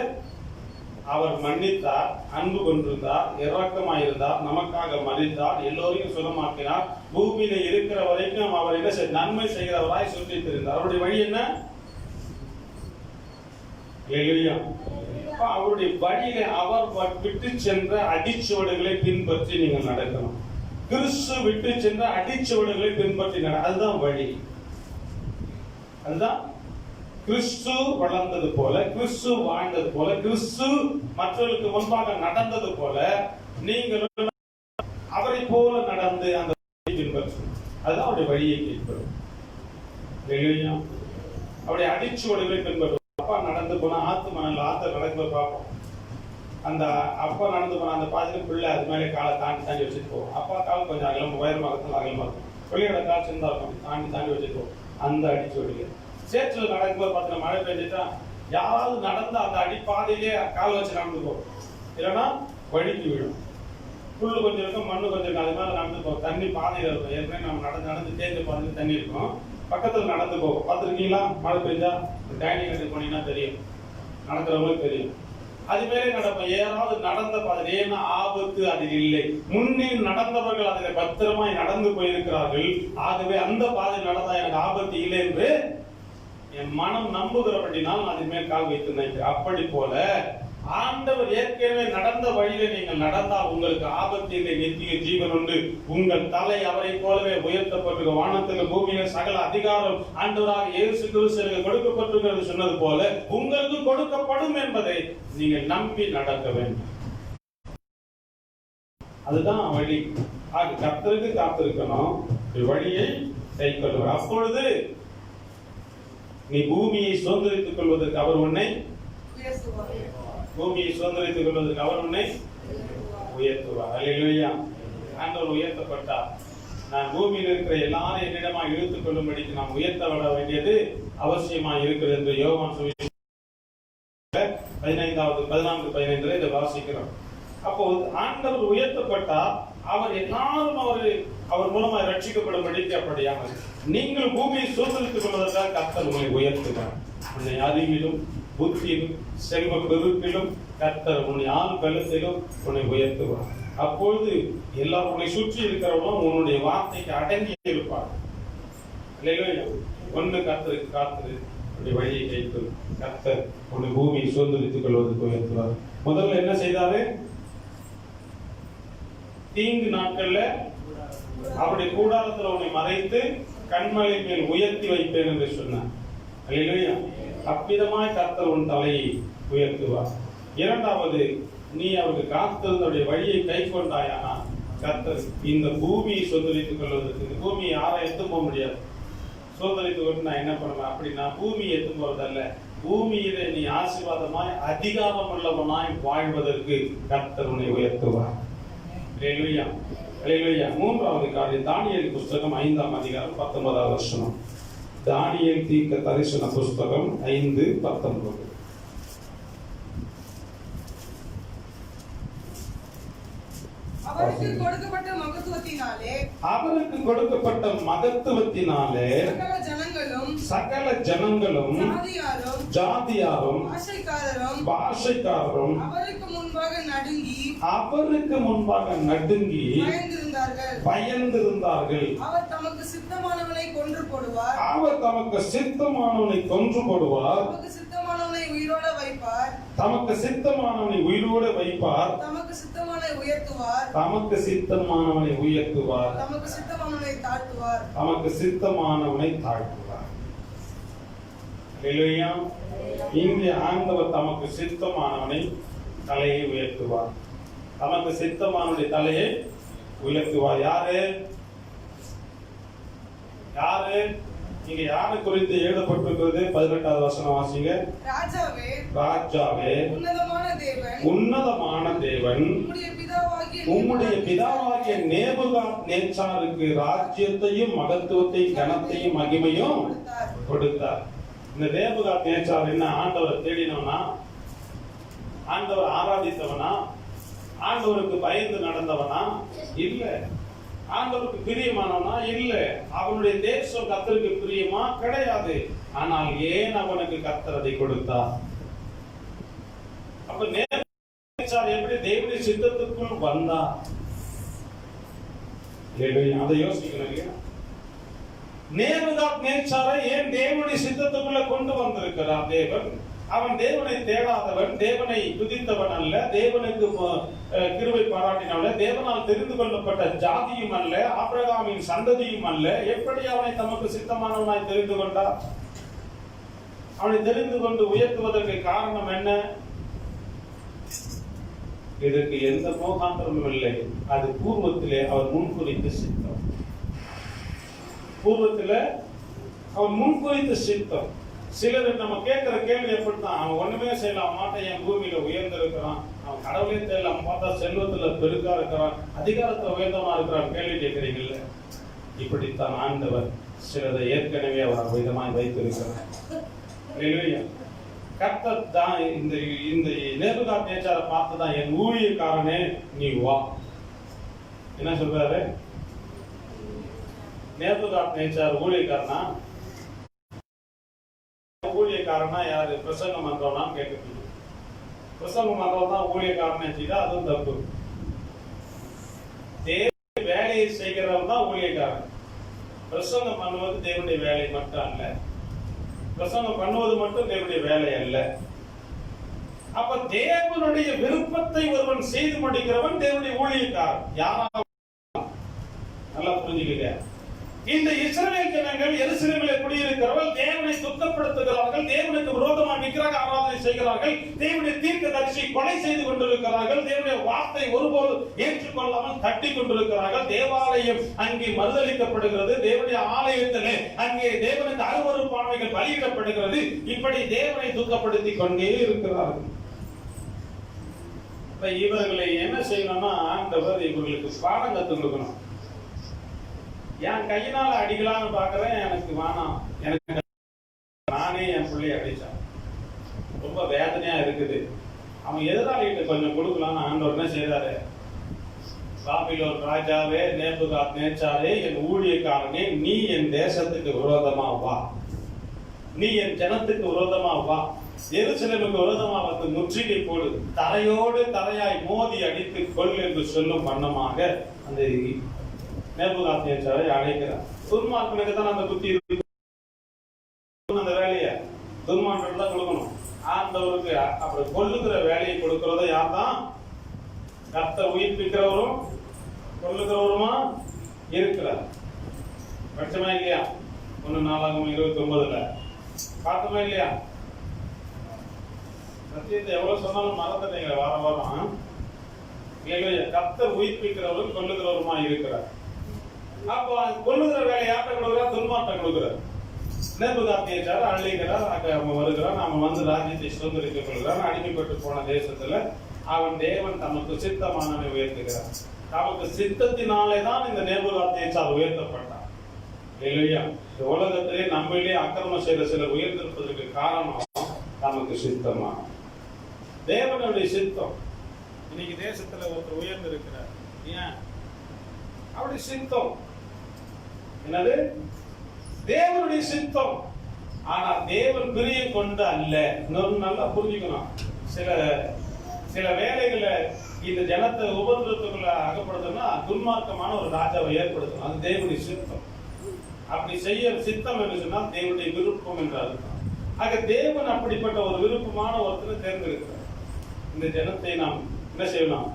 அவர் மன்னித்தார், அன்பு கொண்டிருந்தார், இரக்கமாயிருந்தார், நமக்காக மறித்தார், எல்லோரையும் சுகமாக்கினார், பூமியில இருக்கிற வரைக்கும் அவர் என்ன நன்மை செய்கிறவராய் சுற்றி தெரிந்தார். அவருடைய வழி என்ன? அவருடைய வழியில அவர் விட்டு சென்ற அடிச்சுவடுகளை பின்பற்றி நீங்கள் நடக்கணும். கிறிஸ்து விட்டு சென்ற அடிச்சுவடுகளை பின்பற்றி அதுதான் வழி. அதுதான் கிறிஸ்து வளர்ந்தது போல, கிறிஸ்து வாழ்ந்தது போல, கிறிஸ்து மற்றவர்களுக்கு முன்பாக நடந்தது போல நீங்கள் அவரை போல நடந்து அந்த பின்பற்றும். அதுதான் அவருடைய வழியை பின்பற்றும். அவருடைய அடிச்சுவடுகளை பின்பற்றும். அப்பா நடந்து போனா ஆத்து மணல் ஆத்த நடந்து பார்ப்போம். அந்த அப்பா நடந்து போனா அந்த பாதியில பிள்ளை அது மேலே காலை தாண்டி வச்சுட்டு போவோம். அப்பா கால் கொஞ்சம் அகலம் உயரமாக அகலமா இருக்கும், பிள்ளையோட கால் சின்னதா இருக்கும், தாண்டி வச்சுட்டு போவோம். அந்த அடிச்சுவடுகள் சேற்றுல நடக்கும்போது பார்த்தீங்கன்னா மழை பெஞ்சிட்டா யாராவது நடந்து அந்த அடிப்பாதையிலே கால் வச்சு நடந்து போகும், இல்லைன்னா வழிக்கு விடும். புல்லு கொஞ்சம் இருக்கும், மண்ணு கொஞ்சம் இருக்கும், அது மாதிரி நடந்து போகும். தண்ணி பாதையில இருக்கும், ஏற்கனவே நம்ம நடந்து தேஞ்ச பாதையில தண்ணி இருக்கும், பக்கத்துல நடந்து போகும். பார்த்துருக்கீங்களா? மழை பெஞ்சா டைனிங் கட்டி போனீங்கன்னா தெரியும், நடக்கிறவங்களுக்கு தெரியும். அது மேலே நடப்போம். ஏதாவது நடந்த பாதை, ஏன்னா ஆபத்து அதில் இல்லை. முன்னில் நடந்தவர்கள் அதில் பத்திரமாய் நடந்து போயிருக்கிறார்கள். ஆகவே அந்த பாதை நடந்தா எனக்கு ஆபத்து இல்லை என்று என் மனம் நம்புகிறபடினால் நான் அதன் மேல் கால் வைத்து நினைக்கிறேன். அப்படி போல ஆண்டவர் ஏற்கனவே நடந்த வழியில நீங்கள் நடந்தால் உங்களுக்கு ஆபத்து இல்லை, நித்திய ஜீவன் உண்டு. உங்கள் தலை அவரை போலவே உயர்த்தப்பட்டிருக்க, வானத்தில பூமியில சகல அதிகாரம் ஆண்டவராக இயேசு கிறிஸ்துவுக்கு கொடுக்கப்பட்டிருக்கிறது சொன்னது போல உங்களுக்கு கொடுக்கப்படும் என்பதை நீங்கள் நம்பி நடக்க வேண்டும். அதுதான் வழி. கர்த்தருக்கு காத்திருக்கணும், வழியை கைக்கொள்ளுவார். அப்பொழுது நீ பூமியை சுதந்திரித்துக் கொள்வதற்கு அவர் உன்னை உயர்த்துவார். பூமியை சுதந்திரித்துக் கொள்வதற்கு அவர் உன்னை உயர்த்துவார். அல்லேலூயா. ஆண்டவர் உயர்த்தப்பட்டார். நான் பூமியில் இருக்கிற எல்லாரும் என்னிடமா இழுத்துக் கொள்ளும்படிக்கு நாம் உயர்த்தப்பட வேண்டியது அவசியமா இருக்கிறது என்று யோவான் சுவிசேஷம் 14:15 இதை வாசிக்கிறோம். அப்போ ஆண்டவர் உயர்த்தப்பட்டார். அவர் எல்லாரும் அவர் மூலமாக ரட்சிக்கப்படும்படிக்கு அப்படியானது. நீங்கள் பூமியை சுதந்திரித்துக் கொள்வதற்காக கர்த்தர் உங்களை உயர்த்துகிறார். உன்னை அறிவிலும் புத்தியிலும் செல்வ பெருக்கிலும் கர்த்தர் உன்னை ஆள் பலத்திலும் உன்னை உயர்த்துவார். அப்பொழுது எல்லாரும் உன்னை சுற்றி இருக்கிறவங்களும் உன்னுடைய வார்த்தைக்கு அடங்கி இருப்பார். ஒன்று கர்த்தருக்கு காத்திரு, உன்னுடைய வழியை கைக்கு கர்த்தர் உன்னை பூமியை சுதந்திரித்துக் கொள்வதற்கு உயர்த்துவார். முதல்ல என்ன செய்தாரு? தீங்கு நாட்கள்ல அவருடைய கூடாரத்தில் உன்னை மறைத்து கண்மலை மேல் உயர்த்தி வைப்பேன் என்று சொன்னார். அல்லேலூயா. அவ்விதமாய் கர்த்தர் உன் தலையை உயர்த்துவார். இரண்டாவது, நீ அவருக்கு காத்திருந்தவுடைய வழியை கை கொண்டாயானா கர்த்தர் இந்த பூமியை சுதந்திரித்துக் கொள்வதற்கு, இந்த பூமியை யாரும் எத்து போக முடியாது. சுதந்திரித்துக் கொண்டு நான் என்ன பண்ணுவேன் அப்படின்னா, பூமியை எத்து போறதல்ல, பூமியிலே நீ ஆசீர்வாதமாய் அதிகாரம் உள்ளவனாய் வாழ்வதற்கு கர்த்தர் உன்னை உயர்த்துவார். அல்லேலூயா. அல்லேலூயா. மூன்றாவது காரியம், தானியேல் புஸ்தகம் 5ஆம் அதிகாரம் 19வது வசனம். தானியேல் தீர்க்க தரிசன புஸ்தகம் 5:19. அவருக்கு கொடுக்கப்பட்ட மகத்துவத்தினாலே சகல ஜனங்களும் ஜாதியாரும் பாஷைக்காரரும் அவருக்கு முன்பாக நடுங்கி பயந்திருந்தார்கள். அவர் தமக்கு சித்தமானவனை கொன்று போடுவார். தமக்கு சித்தமானவனை உயிரோட வைப்பார். தமக்கு சித்தமானவனை உயிரோடு வைப்பார். தமக்கு சித்தமானவனை உயர்த்துவார். தமக்கு சித்தமானவனை உயர்த்துவார். தமக்கு சித்தமானவனை தாழ்த்துவார். தமக்கு சித்தமானவனை தாழ்த்துவார். அல்லேலூயா. இங்கே ஆண்டவர் தமக்கு சித்தமானவனை தலையை உயர்த்துவார். தமக்கு சித்தமானவனுடைய தலையை உயர்த்துவார். யாரு? இங்க யாரு குறித்து எழுதப்பட்டிருக்கிறது? 18வது வசனம் வாசிங்க. ராஜாவே உன்னதமான தேவன் உம்முடைய பிதாவாகிய நேபுகாத்நேச்சாருக்கு ராஜ்யத்தையும் மகத்துவத்தையும் கனத்தையும் மகிமையும் கொடுத்தார். இந்த நேபுகாத்நேச்சார் என்ன? ஆண்டவரை தேடினவனா? ஆண்டவர் ஆராதித்தவனா? ஆண்டவருக்கு பயந்து நடந்தவனா? இல்ல. ஆண்டவருக்கு பிரியமானவனா? இல்ல. அவனுடைய தேசம் கர்த்தருக்கு பிரியமா? கிடையாது. ஆனால் ஏன் அவனுக்கு கர்த்தர் அதை கொடுத்தார்? அப்ப நேபுகாத்நேச்சார் எப்படி தேவனுடைய சித்தத்துக்குள் வந்தா? அதை யோசிக்கணும் இல்லையா? நேபுகாத்நேச்சாரை ஏன் தேவனுடைய சித்தத்துக்குள்ள கொண்டு வந்திருக்கிறார் தேவன்? அவன் தேவனை தேடாதவன், தேவனை துதித்தவன் அல்ல, தேவனுக்கு கிருபை பாராட்டினவன், தேவனால் தெரிந்து கொள்ளப்பட்ட ஜாதியும் அல்ல, ஆபிரகாமின் சந்ததியும் அல்ல. எப்படி அவனை தமக்கு சித்தமானவனாய் தெரிந்து கொண்டார்? அவனை தெரிந்து கொண்டு உயர்த்துவதற்கு காரணம் என்ன? இதற்கு எந்த மோகாந்தரமும் இல்லை. அது பூர்வத்திலே அவர் முன்குறித்த சித்தம். பூர்வத்திலே அவர் முன்குறித்த சித்தம். சிலர் நம்ம கேட்கிற கேள்வி எப்படித்தான், அவன் ஒண்ணுமே செய்யலாம் மாட்டேன், என் பூமியில உயர்ந்திருக்கிறான், அவன் கடவுளே தெரியல, பார்த்தா செல்வத்துல பெருக்கா இருக்கிறான், அதிகாரத்துல உயர்ந்தவனா இருக்கிறான், கேள்வி கேட்கிறீங்கல்ல. இப்படித்தான் ஆண்டவர் சிலரை ஏற்கனவே அவர் விதமாய் வைத்திருக்கிறார். கர்த்தர் தான் இந்த நேபுகாத்நேச்சாரை பார்த்துதான், என் ஊழியக்காரனே நீ வா. என்ன சொல்றாரு? நேபுகாத்நேச்சார் ஊழியக்காரனா? ஊழியக்காரனா யாரு? பிரசங்கம் பண்றவனா கேட்க. பிரசங்கம் பண்றவன் தான் ஊழியக்காரன் வச்சுட்டா அதுவும் தப்பு. தேவனுடைய வேலையை செய்கிறவன் தான் ஊழியக்காரன். பிரசங்கம் பண்ணுவது தேவனுடைய வேலை மட்டும் அல்ல. பிரசங்கம் பண்ணுவது மட்டும் தேவனுடைய வேலை அல்ல. அப்ப தேவனுடைய விருப்பத்தை ஒருவன் செய்து முடிக்கிறவன் தேவனுடைய ஊழியக்காரன். யாராவது நல்லா புரிஞ்சுக்க. இந்த இஸ்ரவேல் ஜனங்கள் எருசலேமிலே குடியிருக்கிறவர்கள் தேவனை துக்கப்படுத்துகிறார்கள், தேவனுக்கு விரோதமாக விக்கிரக ஆராதனை செய்கிறார்கள், தேவனுடைய தீர்க்கதரிசி கொலை செய்து கொண்டிருக்கிறார்கள், தேவனுடைய வார்த்தை ஒருபோது ஏற்றுக்கொள்ளாமல் தட்டி கொண்டிருக்கிறார்கள். தேவாலயம் அங்கே மறுதளிக்கப்படுகிறது, தேவனுடைய ஆலயத்திலே அங்கே தேவனுக்கு அருவருப்பானவைகள் பலியிடப்படுகிறது. இப்படி தேவனை துக்கப்படுத்தி கொண்டே இருக்கிறார்கள். இவர்களை என்ன செய்யணும்னா ஆண்டவர் இவர்களுக்கு பாடம் கற்றுக் கொடுக்கணும். என் கையினால அடிக்கலாம்னு பாக்குறேன், எனக்கு வேணாம், எனக்கு நானே என் பிள்ளைய அடிச்சான், ரொம்ப வேதனையா இருக்குது. அவன் எதிராளிகிட்ட கொஞ்சம் கொடுக்கலாம்னு ஆண்டவர் என்ன செய்தாரு, பாபிலோன் ராஜாவே நேபுகாத் நேச்சாரே, என் ஊழியக்காரனே, நீ என் தேசத்துக்கு விரோதமா வா, நீ என் ஜனத்துக்கு விரோதமா வா, எருசலேமுக்கு விரோதமா வந்து முற்றுகை போடு, தரையோடு தரையாய் மோதி அடித்து கொள் என்று சொல்லும் வண்ணமாக அந்த நேபுகாத் நேச்சாரை அழைக்கிறார். துன்மார்க்கனுக்கு தான் அந்த புத்தி இருக்கு, அந்த வேலையை துன்மார்க்கன் தான் கொடுக்கணும். ஆண்டவருக்கு அப்படி கொல்லுகிற வேலையை கொடுக்கிறத யார் தான்? கர்த்தர் உயிர்ப்பிக்கிறவரும் கொல்லுகிறவருமா இருக்கிறார். பட்சமா இல்லையா? 1:4-29 பார்த்தோமா இல்லையா? சத்தியத்தை எவ்வளவு சொன்னாலும் மறந்துட்டீங்க வாரம் வாரம். கர்த்தர் உயிர்ப்பிக்கிறவரும் கொல்லுகிறவருமா இருக்கிறார். அப்போ கொல்லுகிற வேலை யார்கிட்ட கொடுக்குறார்? துன்மார்ட்ட கொடுக்குறார். நேபுகாத் நேச்சார் அழைக்கிறார், அவன் வருகிறான், அவன் வந்து ராஜ்யத்தை சுதந்திரித்துக் கொள்கிறான். அடிமைப்பட்டு போன தேசத்துல அவன் தேவன் தமக்கு சித்தமானவனை உயர்த்துகிறார். நமக்கு சித்தத்தினாலே தான் இந்த நேபுகாத் நேச்சார் உயர்த்தப்பட்டார் இல்லையா? இந்த உலகத்திலே நம்மளே அக்கிரமம் செய்த சிலர் உயர்த்திருப்பதற்கு காரணம் நமக்கு சித்தமா தேவனுடைய சித்தம். இன்னைக்கு தேசத்துல ஒருத்தர் உயர்ந்து இருக்கிறார், ஏன்? அவருடைய சித்தம் என்னது? தேவனுடைய சித்தம். ஆனா தேவன் பிரியம் கொண்டு அல்ல. இன்னொரு நல்லா புரிஞ்சுக்கணும். சில வேலைகளை இந்த ஜனத்தை உபதிரத்துக்குள்ள அகப்படுத்தணும்னா துன்மார்க்கமான ஒரு ராஜாவை ஏற்படுத்தணும். அது தேவனுடைய சித்தம். அப்படி செய்ய சித்தம் என்று சொன்னால் தேவனுடைய விருப்பம் என்று அர்த்தம். ஆக தேவன் அப்படிப்பட்ட ஒரு விருப்பமான ஒருத்தரை தேர்ந்தெடுக்கிறார். இந்த ஜனத்தை நாம் என்ன செய்யலாம்?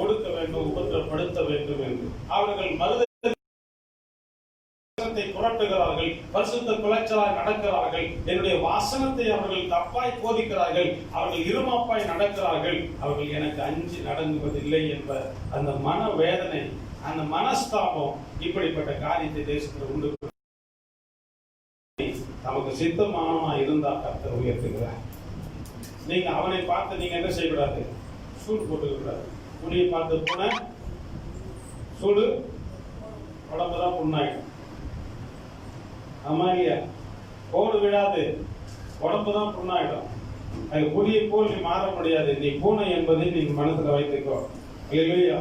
ஒடுக்க வேண்டும், உபத்திரப்படுத்த வேண்டும் என்று அவர்கள் மருதத்தை புரட்டுகிறார்கள், பரிசுத்த குலைச்சலாய் நடக்கிறார்கள், என்னுடைய வாசனத்தை அவர்கள் தப்பாய் போதிக்கிறார்கள், அவர்கள் இருமாப்பாய் நடக்கிறார்கள், அவர்கள் எனக்கு அஞ்சி நடங்குவதில்லை என்ற அந்த மன வேதனை, அந்த மனஸ்தாபம், இப்படிப்பட்ட காரியத்தை தேசத்தில் உண்டு. நமக்கு சித்தமானவனா இருந்தா கர்த்தர் உயர்த்துகிறார். நீங்க அவனை பார்த்து நீங்க என்ன செய்யக்கூடாது? சூடு போட்டுக்கூடாது. புளியை பார்த்து போன சூடு உடம்புதான் புண்ணாயிடும். ஆமா இல்லையா? போடு விடாது, உடம்புதான் புண்ணாயிடும். அது புளியை போல் நீ மாற முடியாது. நீ பூனை என்பதை நீங்க மனசுல வைத்துக்கோ இல்லையா?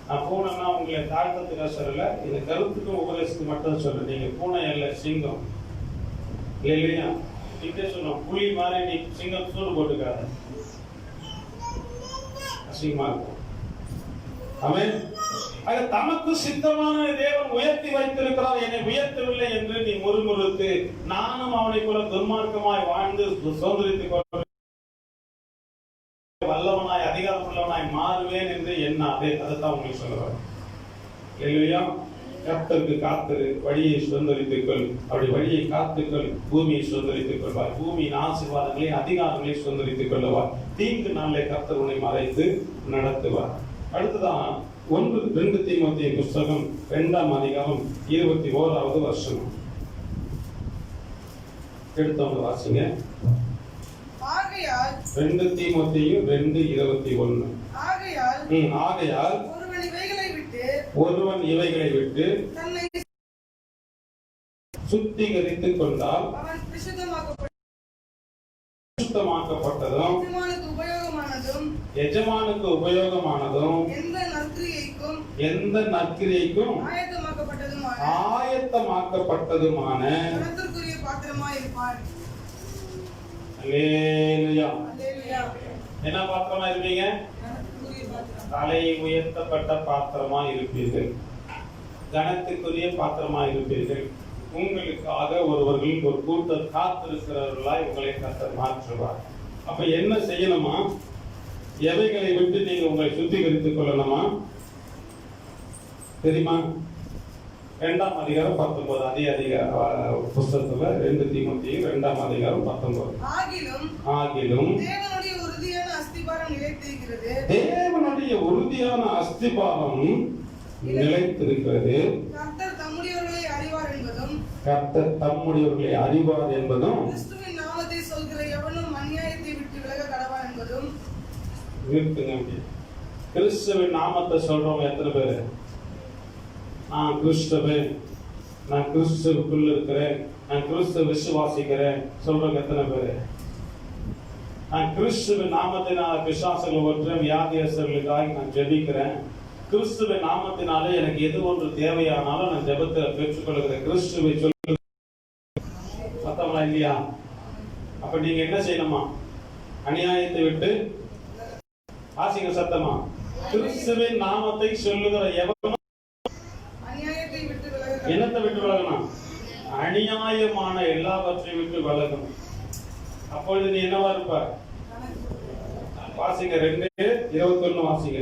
நான் பூனைன்னா உங்களை தாழ்த்தத்துக்காக சொல்லல, இந்த கருத்துக்கும் உபதேசத்துக்கு மட்டும் சொல்ல. நீங்க பூனை அல்ல, சிங்கம் இல்லையா? இப்படியே சொன்னோம், புலி மாதிரி நீ சிங்கம் சூடு போட்டுக்காத, அசிங்கமா இருக்கும். ஆமென். ஆக தமக்கு சித்தமான தேவன் உயர்த்தி வைத்திருக்கிறார், என்னை உயர்த்தவில்லை என்று நீ முறுமுறுத்து நானும் அவனை போல துன்மார்க்கமாய் வாழ்ந்து சுதந்திரித்துக் கொள்ள வல்லவனாய் அதிகாரம் உள்ளவனாய் மாறுவேன் என்று எண்ணாதே. அதைத்தான் உங்களுக்கு சொல்லுவார் இல்லையா? கர்த்தருக்கு காத்திரு, வழியை சுதந்திரித்துக் கொள். அப்படி வழியை காத்துக்கள், பூமியை சுதந்திரித்துக் கொள்வார். பூமியின் ஆசீர்வாதங்களையும் அதிகாரங்களை சுதந்திரித்துக் கொள்ளுவார். தீங்கு நாளை கர்த்தர் உன்னை மறைத்து நடத்துவார். அடுத்ததான் 1-2 தீமோத்தேயு புஸ்தகம் 2ஆம் அதிகாரம் 21வது வசனம். எடுத்தவங்க வாசிங்க. 2 தீமோத்தேயு 2:21. ஆகையால் ஒருவன் இவைகளை விட்டு சுத்திகரித்துக் கொண்டால் சுத்தமாக்கப்பட்டதும் எஜமானுக்கு உபயோகமானதும் எந்த நற்கிரியைக்கும் ஆயத்தமாக்கப்பட்டதுமான என்ன பாத்திரமா இருப்பீங்க? தலை உயர்த்தப்பட்ட பாத்திரமா இருப்பீர்கள், கனத்துக்குரிய பாத்திரமா இருப்பீர்கள். உங்களுக்காக ஒருவர்கள் ஒரு கூட்டம் காத்திருக்கிறவர்களாய் உங்களை கர்த்தர் மாற்றுவார். அப்ப என்ன செய்யணுமா? எவைகளை விட்டு நீங்க உங்களை சுத்திகரித்துக் கொள்ளணுமா தெரியுமா? 2ஆம் அதிகாரம் 19. அதே புஸ்தகத்துல 2 தீமோத்தேயு 2ஆம் அதிகாரம் 19. ஆகிலும் தேவனுடைய உறுதியான அஸ்திபாரம் நிலைத்திருக்கிறது. தேவனுடைய உறுதியான அஸ்திபாரம் நிலைத்திருக்கிறது. கர்த்தர் தம்முடையவர்களை அறிவார் என்பதும் கர்த்தர் தம்முடையவர்களை அறிவார் என்பதும் கிறிஸ்துவின் நாமத்தை சொல்கிற எவனும் அநியாயத்தை விட்டு விலக கடவான் என்பதும். நிறுத்துங்க. கிறிஸ்துவின் நாமத்தை சொல்றவங்க எத்தனை பேரு? நான் கிறிஸ்தவன், நான் கிறிஸ்துவுக்குள்ள இருக்கிறேன், நான் கிறிஸ்துவ விசுவாசிக்கிறேன் சொல்றவங்க எத்தனை பேரு? நான் கிறிஸ்துவின் நாமத்தினால் பிசாசுகளை ஒற்றேன், வியாதியஸ்தர்களுக்காக நான் ஜெபிக்கிறேன், கிறிஸ்துவின் நாமத்தினாலே எனக்கு எது ஒன்று தேவையானாலும் நான் ஜெபத்தில் பெற்றுக்கொள்கிறேன், கிறிஸ்துவை சொல்லு சத்தமா இல்லையா? அப்ப நீங்க என்ன செய்யணுமா? அநியாயத்தை விட்டு ஆசிங்க சத்தமா, கிறிஸ்துவின் நாமத்தை சொல்லுகிற எவனும் அநியாயத்தை விட்டு விலக. என்னத்தை விட்டு விலகணும்? அநியாயமான எல்லாவற்றையும் விட்டு விலகணும். அப்பொழுது நீ என்னவா இருப்ப? வாசிங்க 2:21 வாசிங்க.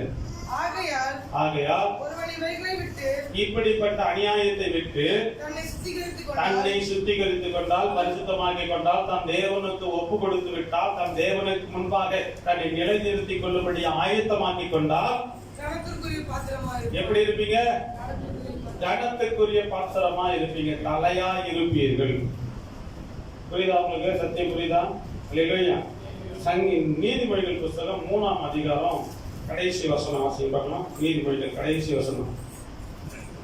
ஆகையால் ஒருவன் இவைகளை விட்டு இப்படிப்பட்ட அநியாயத்தை விட்டு தன்னை சுத்திகரித்துக் கொண்டால், பரிசுத்தமாக்கிக் கொண்டால், தன் தேவனுக்கு ஒப்பு கொடுத்து விட்டால், தன் தேவனுக்கு முன்பாக தன்னை நிலைநிறுத்திக் கொள்ளும்படி ஆயத்தமாக்கிக் கொண்டால் எப்படி இருப்பீங்க? கனத்துக்குரிய பாத்திரமா இருப்பீங்க, தலையா இருப்பீர்கள். புரியுதா உங்களுக்கு? சத்தியம் புரியுதா? இல்லையா? நீதிமொழிகள் புஸ்தகம் 3ஆம் அதிகாரம் கடைசி வசனம் வாசிங்க பார்க்கலாம். நீதிமொழிகள் கடைசி வசனம்.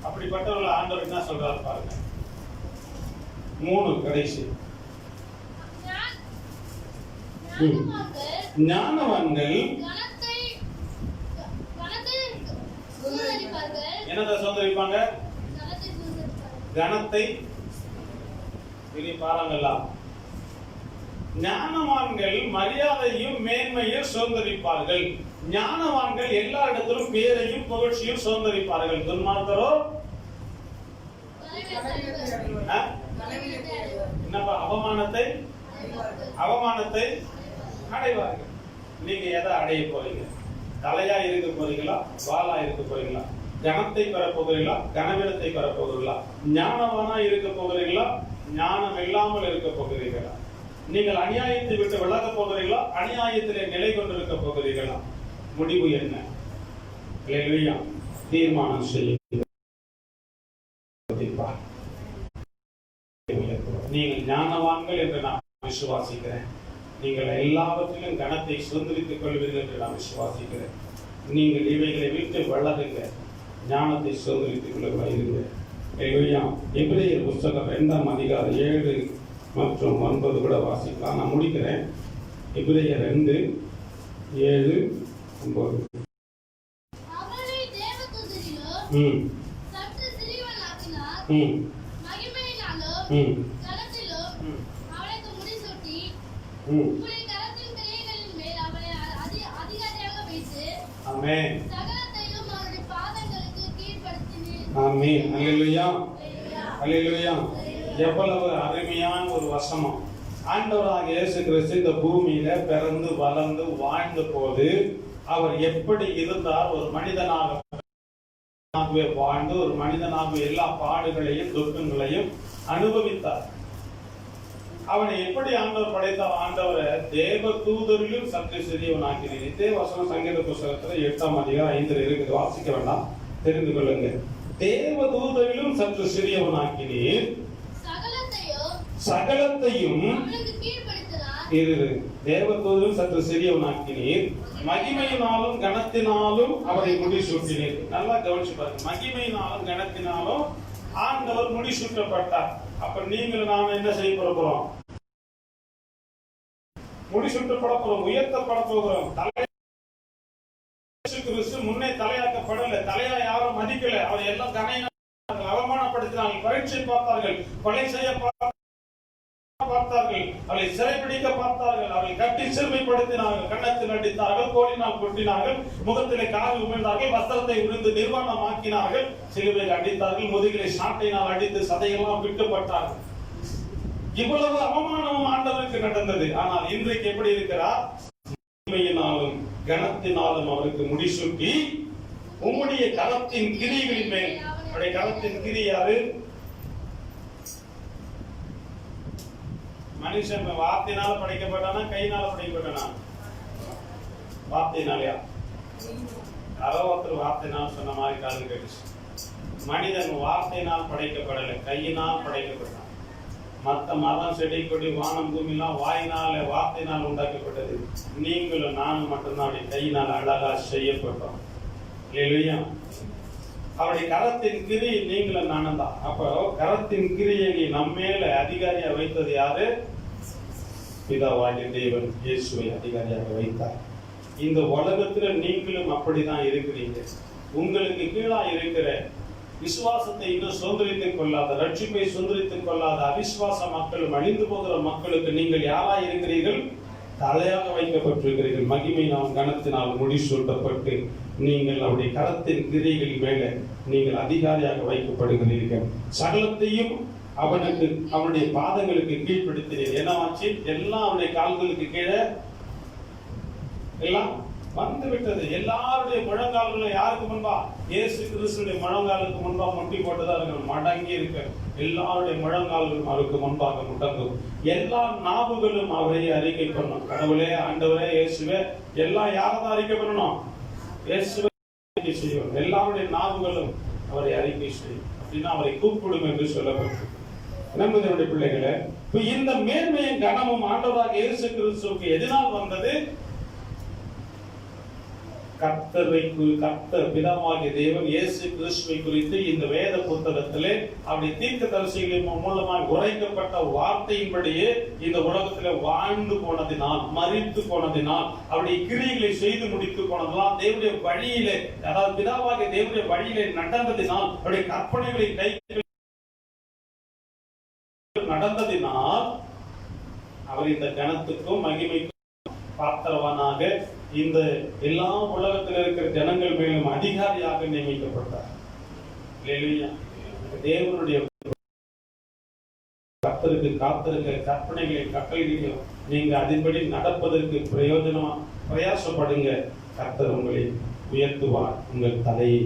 அப்படிப்பட்டவர்கள் ஆண்டவர் என்ன சொல்றாரு பாருங்க. 3 கடைசி. ஞானவான்கள் என்னதை சுதந்திரிப்பாங்க? கனத்தை பாருங்களா. ஞானவான்கள் மரியாதையும் மேன்மையும் சுதந்திரிப்பார்கள். ஞானவான்கள் எல்லா இடத்திலும் பேரையும் புகழ்ச்சியும் சுதந்திரிப்பார்கள். துன்மார்க்கரோ என்னப்பா? அவமானத்தை அடைவார்கள். நீங்க எதை அடைய போறீங்க? தலையா இருக்க போறீங்களா? வாளா இருக்க போறீங்களா? கனத்தை பெற போகிறீங்களா? கனவீனத்தை பெற போகிறீங்களா? ஞானவானா இருக்க போகிறீங்களா? ஞானம் இல்லாமல் இருக்க போகிறீர்களா? நீங்கள் அநியாயத்தை விட்டு விலக போகிறீர்களா? அநியாயத்திலே நிலை கொண்டிருக்க போகிறீர்களா? முடிவு என்ன? தீர்மானம் செய்ய. நீங்கள் ஞானவான்கள் என்று நான் விசுவாசிக்கிறேன். நீங்கள் எல்லாவற்றிலும் கனத்தை சுதந்திரித்துக் கொள்வீர்கள் என்று நான் விசுவாசிக்கிறேன். நீங்கள் இவைகளை விட்டு விலகுங்க, ஞானத்தை சுதந்திரித்துக் கொள்ளுங்க. எபிரேயர் புஸ்தகம் 2ஆம் அதிகாரம் 7 மற்றும் 9 கூட வாசிக்கலாம். நான் முடிக்கிறேன். எபிரேயர் 2:7, 9. ஆமென். ஆமென். அல்லேலூயா. அல்லேலூயா. எவ்வளவு அருமையான ஒரு வசனம். ஆண்டவராக இயேசு கிறிஸ்து இந்த பூமியில பிறந்து வளர்ந்து வாழ்ந்த போது அவர் எப்படி இருந்தார்? ஒரு மனிதனாக வாழ்ந்து ஒரு மனிதனாக எல்லா பாடுகளையும் துக்கங்களையும் அனுபவித்தார். அவனை எப்படி ஆண்டவர் படைத்தார்? ஆண்டவரை தேவ தூதரிலும் சற்று சிறியவனாக்கினீர். இதே வசனம் சங்கீத புஸ்தகத்துல 8ஆம் அதிகாரம் 5 இருக்குது. வாசிக்க வேண்டாம், தெரிந்து கொள்ளுங்க. தேவ தூதரிலும் சற்று சிறியவனாக்கினீர், சகலத்தையும் தேவதூதரும் சற்று சிறியவனாக்கினீர், மகிமையினாலும் கனத்தினாலும் அவரை முடிசூட்டினீர். நல்லா கவனிச்சு பாருங்க. மகிமையினாலும் கனத்தினாலும் ஆண்டவர் முடிசூட்டப்பட்டார். அப்ப நீங்களும் நாம என்ன செய்ய போறோம்? முடிசூட்டப்பட போறோம், உயர்த்தப்பட போகிறோம். கிறிஸ்து முன்னே தலையாக்கப்படல, தலையா யாரும் மதிக்கல. அவர் எல்லாம் கனையினார்கள், அவமானப்படுத்தினார்கள், பரீட்சை பார்த்தார்கள், கொலை செய்ய பார்த்தார்கள், அவளை சிறைப்பிடிக்க பார்த்தார்கள், அவளை கட்டி சிறுமைப்படுத்தினார்கள், கன்னத்தில் அடித்தார்கள், கோலினால் கொட்டினார்கள், முகத்திலே காலில் உமிழ்ந்தார்கள், வஸ்திரத்தை உரிந்து நிர்வாணமாக்கினார்கள், சிலுவையில் அடித்தார்கள், முதுகிலே சாட்டையினால் அடித்து சதையெல்லாம் விட்டுப்பட்டார்கள். இவ்வளவு அவமானமும் ஆண்டவருக்கு நடந்தது. ஆனால் இன்றைக்கு எப்படி இருக்கிறார்? மகிமையினாலும் கனத்தினாலும் அவருக்கு முடிசூட்டி உம்முடைய கரத்தின் கிரியைகளின் மேல் அவருடைய கரத்தின் கிரி யாரு? மனுஷன் வார்த்தையினால படைக்கப்பட்டானா கையினால படைக்கப்பட்டானா? வார்த்தையினாலயா? யாரோ ஒருத்தர் வார்த்தையினால் சொன்ன மாதிரி காது கேட்டுச்சு. மனிதன் வார்த்தையினால் படைக்கப்படலை, கையினால் படைக்கப்பட்டான். மற்ற மரம், செடி, கொடி, வானம், பூமிலாம் வாயினால வார்த்தையினால் உண்டாக்கப்பட்டது. நீங்களும் நானும் மட்டும்தான் கையினால் அழகா செய்யப்பட்டோம். இல்லையா? அவருடைய கரத்தின் கிரி நீங்களும் நானும் தான். அப்போ கரத்தின் கிரியை நம்ம மேல அதிகாரியா வைத்தது யாரு? பிதாவாகிய தேவன் இயேசுவை அதிகாரியாக வைத்தார். இந்த உலகத்துல நீங்களும் அப்படிதான் இருக்கிறீங்க. உங்களுக்கு கீழா இருக்கிற விசுவாசத்தை இன்னும் சுதந்திரித்துக் கொள்ளாத, ரட்சிப்பை சுதந்திரித்துக் கொள்ளாத அவிசுவாச மக்களும் அழிந்து போகிற மக்களுக்கு நீங்கள் யாரா இருக்கிறீர்கள்? தலையாக வைக்கப்பட்டிருக்கிறீர்கள். மகிமையினால் கனத்தினால் முடிசூட்டப்பட்டு நீங்கள் அவருடைய கரத்தின் கிரியைகள் மேல நீங்கள் அதிகாரியாக வைக்கப்படுகிறீர்கள். சகலத்தையும் அவனுக்கு, அவனுடைய பாதங்களுக்கு கீழ்ப்படுத்தினீர். என்னவாச்சு? எல்லாம் அவனுடைய கால்களுக்கு கீழே எல்லாம் வந்து விட்டது. எல்லாருடைய முழங்கால்களும் யாருக்கு முன்பா? இயேசு கிறிஸ்துடைய முழங்காலுக்கு முன்பா முட்டி போட்டுதான் இருக்கணும். மடங்கி இருக்க எல்லாருடைய முழங்கால்களும் அவருக்கு முன்பாக முடங்கும். எல்லா நாவுகளும் அவரை அறிக்கை பண்ணணும். கடவுளே, ஆண்டவரே, இயேசுவே, எல்லாம் யாரதான் அறிக்கை பண்ணணும்? இயேசுவை அறிக்கை செய்யும். எல்லாருடைய நாவுகளும் அவரை அறிக்கை செய்யும். அப்படின்னா அவரை கூப்பிடும் என்று சொல்லப்பட்டு நம்முடைய பிள்ளைகளை, இந்த மேன்மையும் கனமும் ஆண்டவராக இயேசு கிறிஸ்துவுக்கு எதனால் வந்தது? கர்த்தர் பிதாவாகிய தேவன் இயேசு கிறிஸ்துவை குறித்து இந்த வேத புத்தகத்திலே அவருடைய தீர்க்கதரிசிகளின் மூலமாக உரைக்கப்பட்ட வார்த்தையின்படியே இந்த உலகத்திலே வாழ்ந்து போனதினால், மரித்து போனதினால், அவருடைய கிரியைகளை செய்து முடித்து போனதினால், தேவனுடைய வழியிலே, அதாவது பிதாவாகிய தேவனுடைய வழியிலே நடந்ததினால், அவருடைய கற்பனைகளை கை நடந்ததினால் அவர் இந்த கனத்துக்கும் மகிமைக்கும் பாத்திரவானாக இந்த எல்லா உலகத்தில் இருக்கிற ஜனங்கள் மேலும் அதிகாரியாக நியமிக்கப்பட்டார். தேவனுடைய கர்த்தருக்கு காத்திருக்க கற்பனைகளை கட்டளையிலும் நீங்க அதன்படி நடப்பதற்கு பிரயாசப்படுங்க. கர்த்தர் உங்களை உயர்த்துவார். உங்கள் தலையை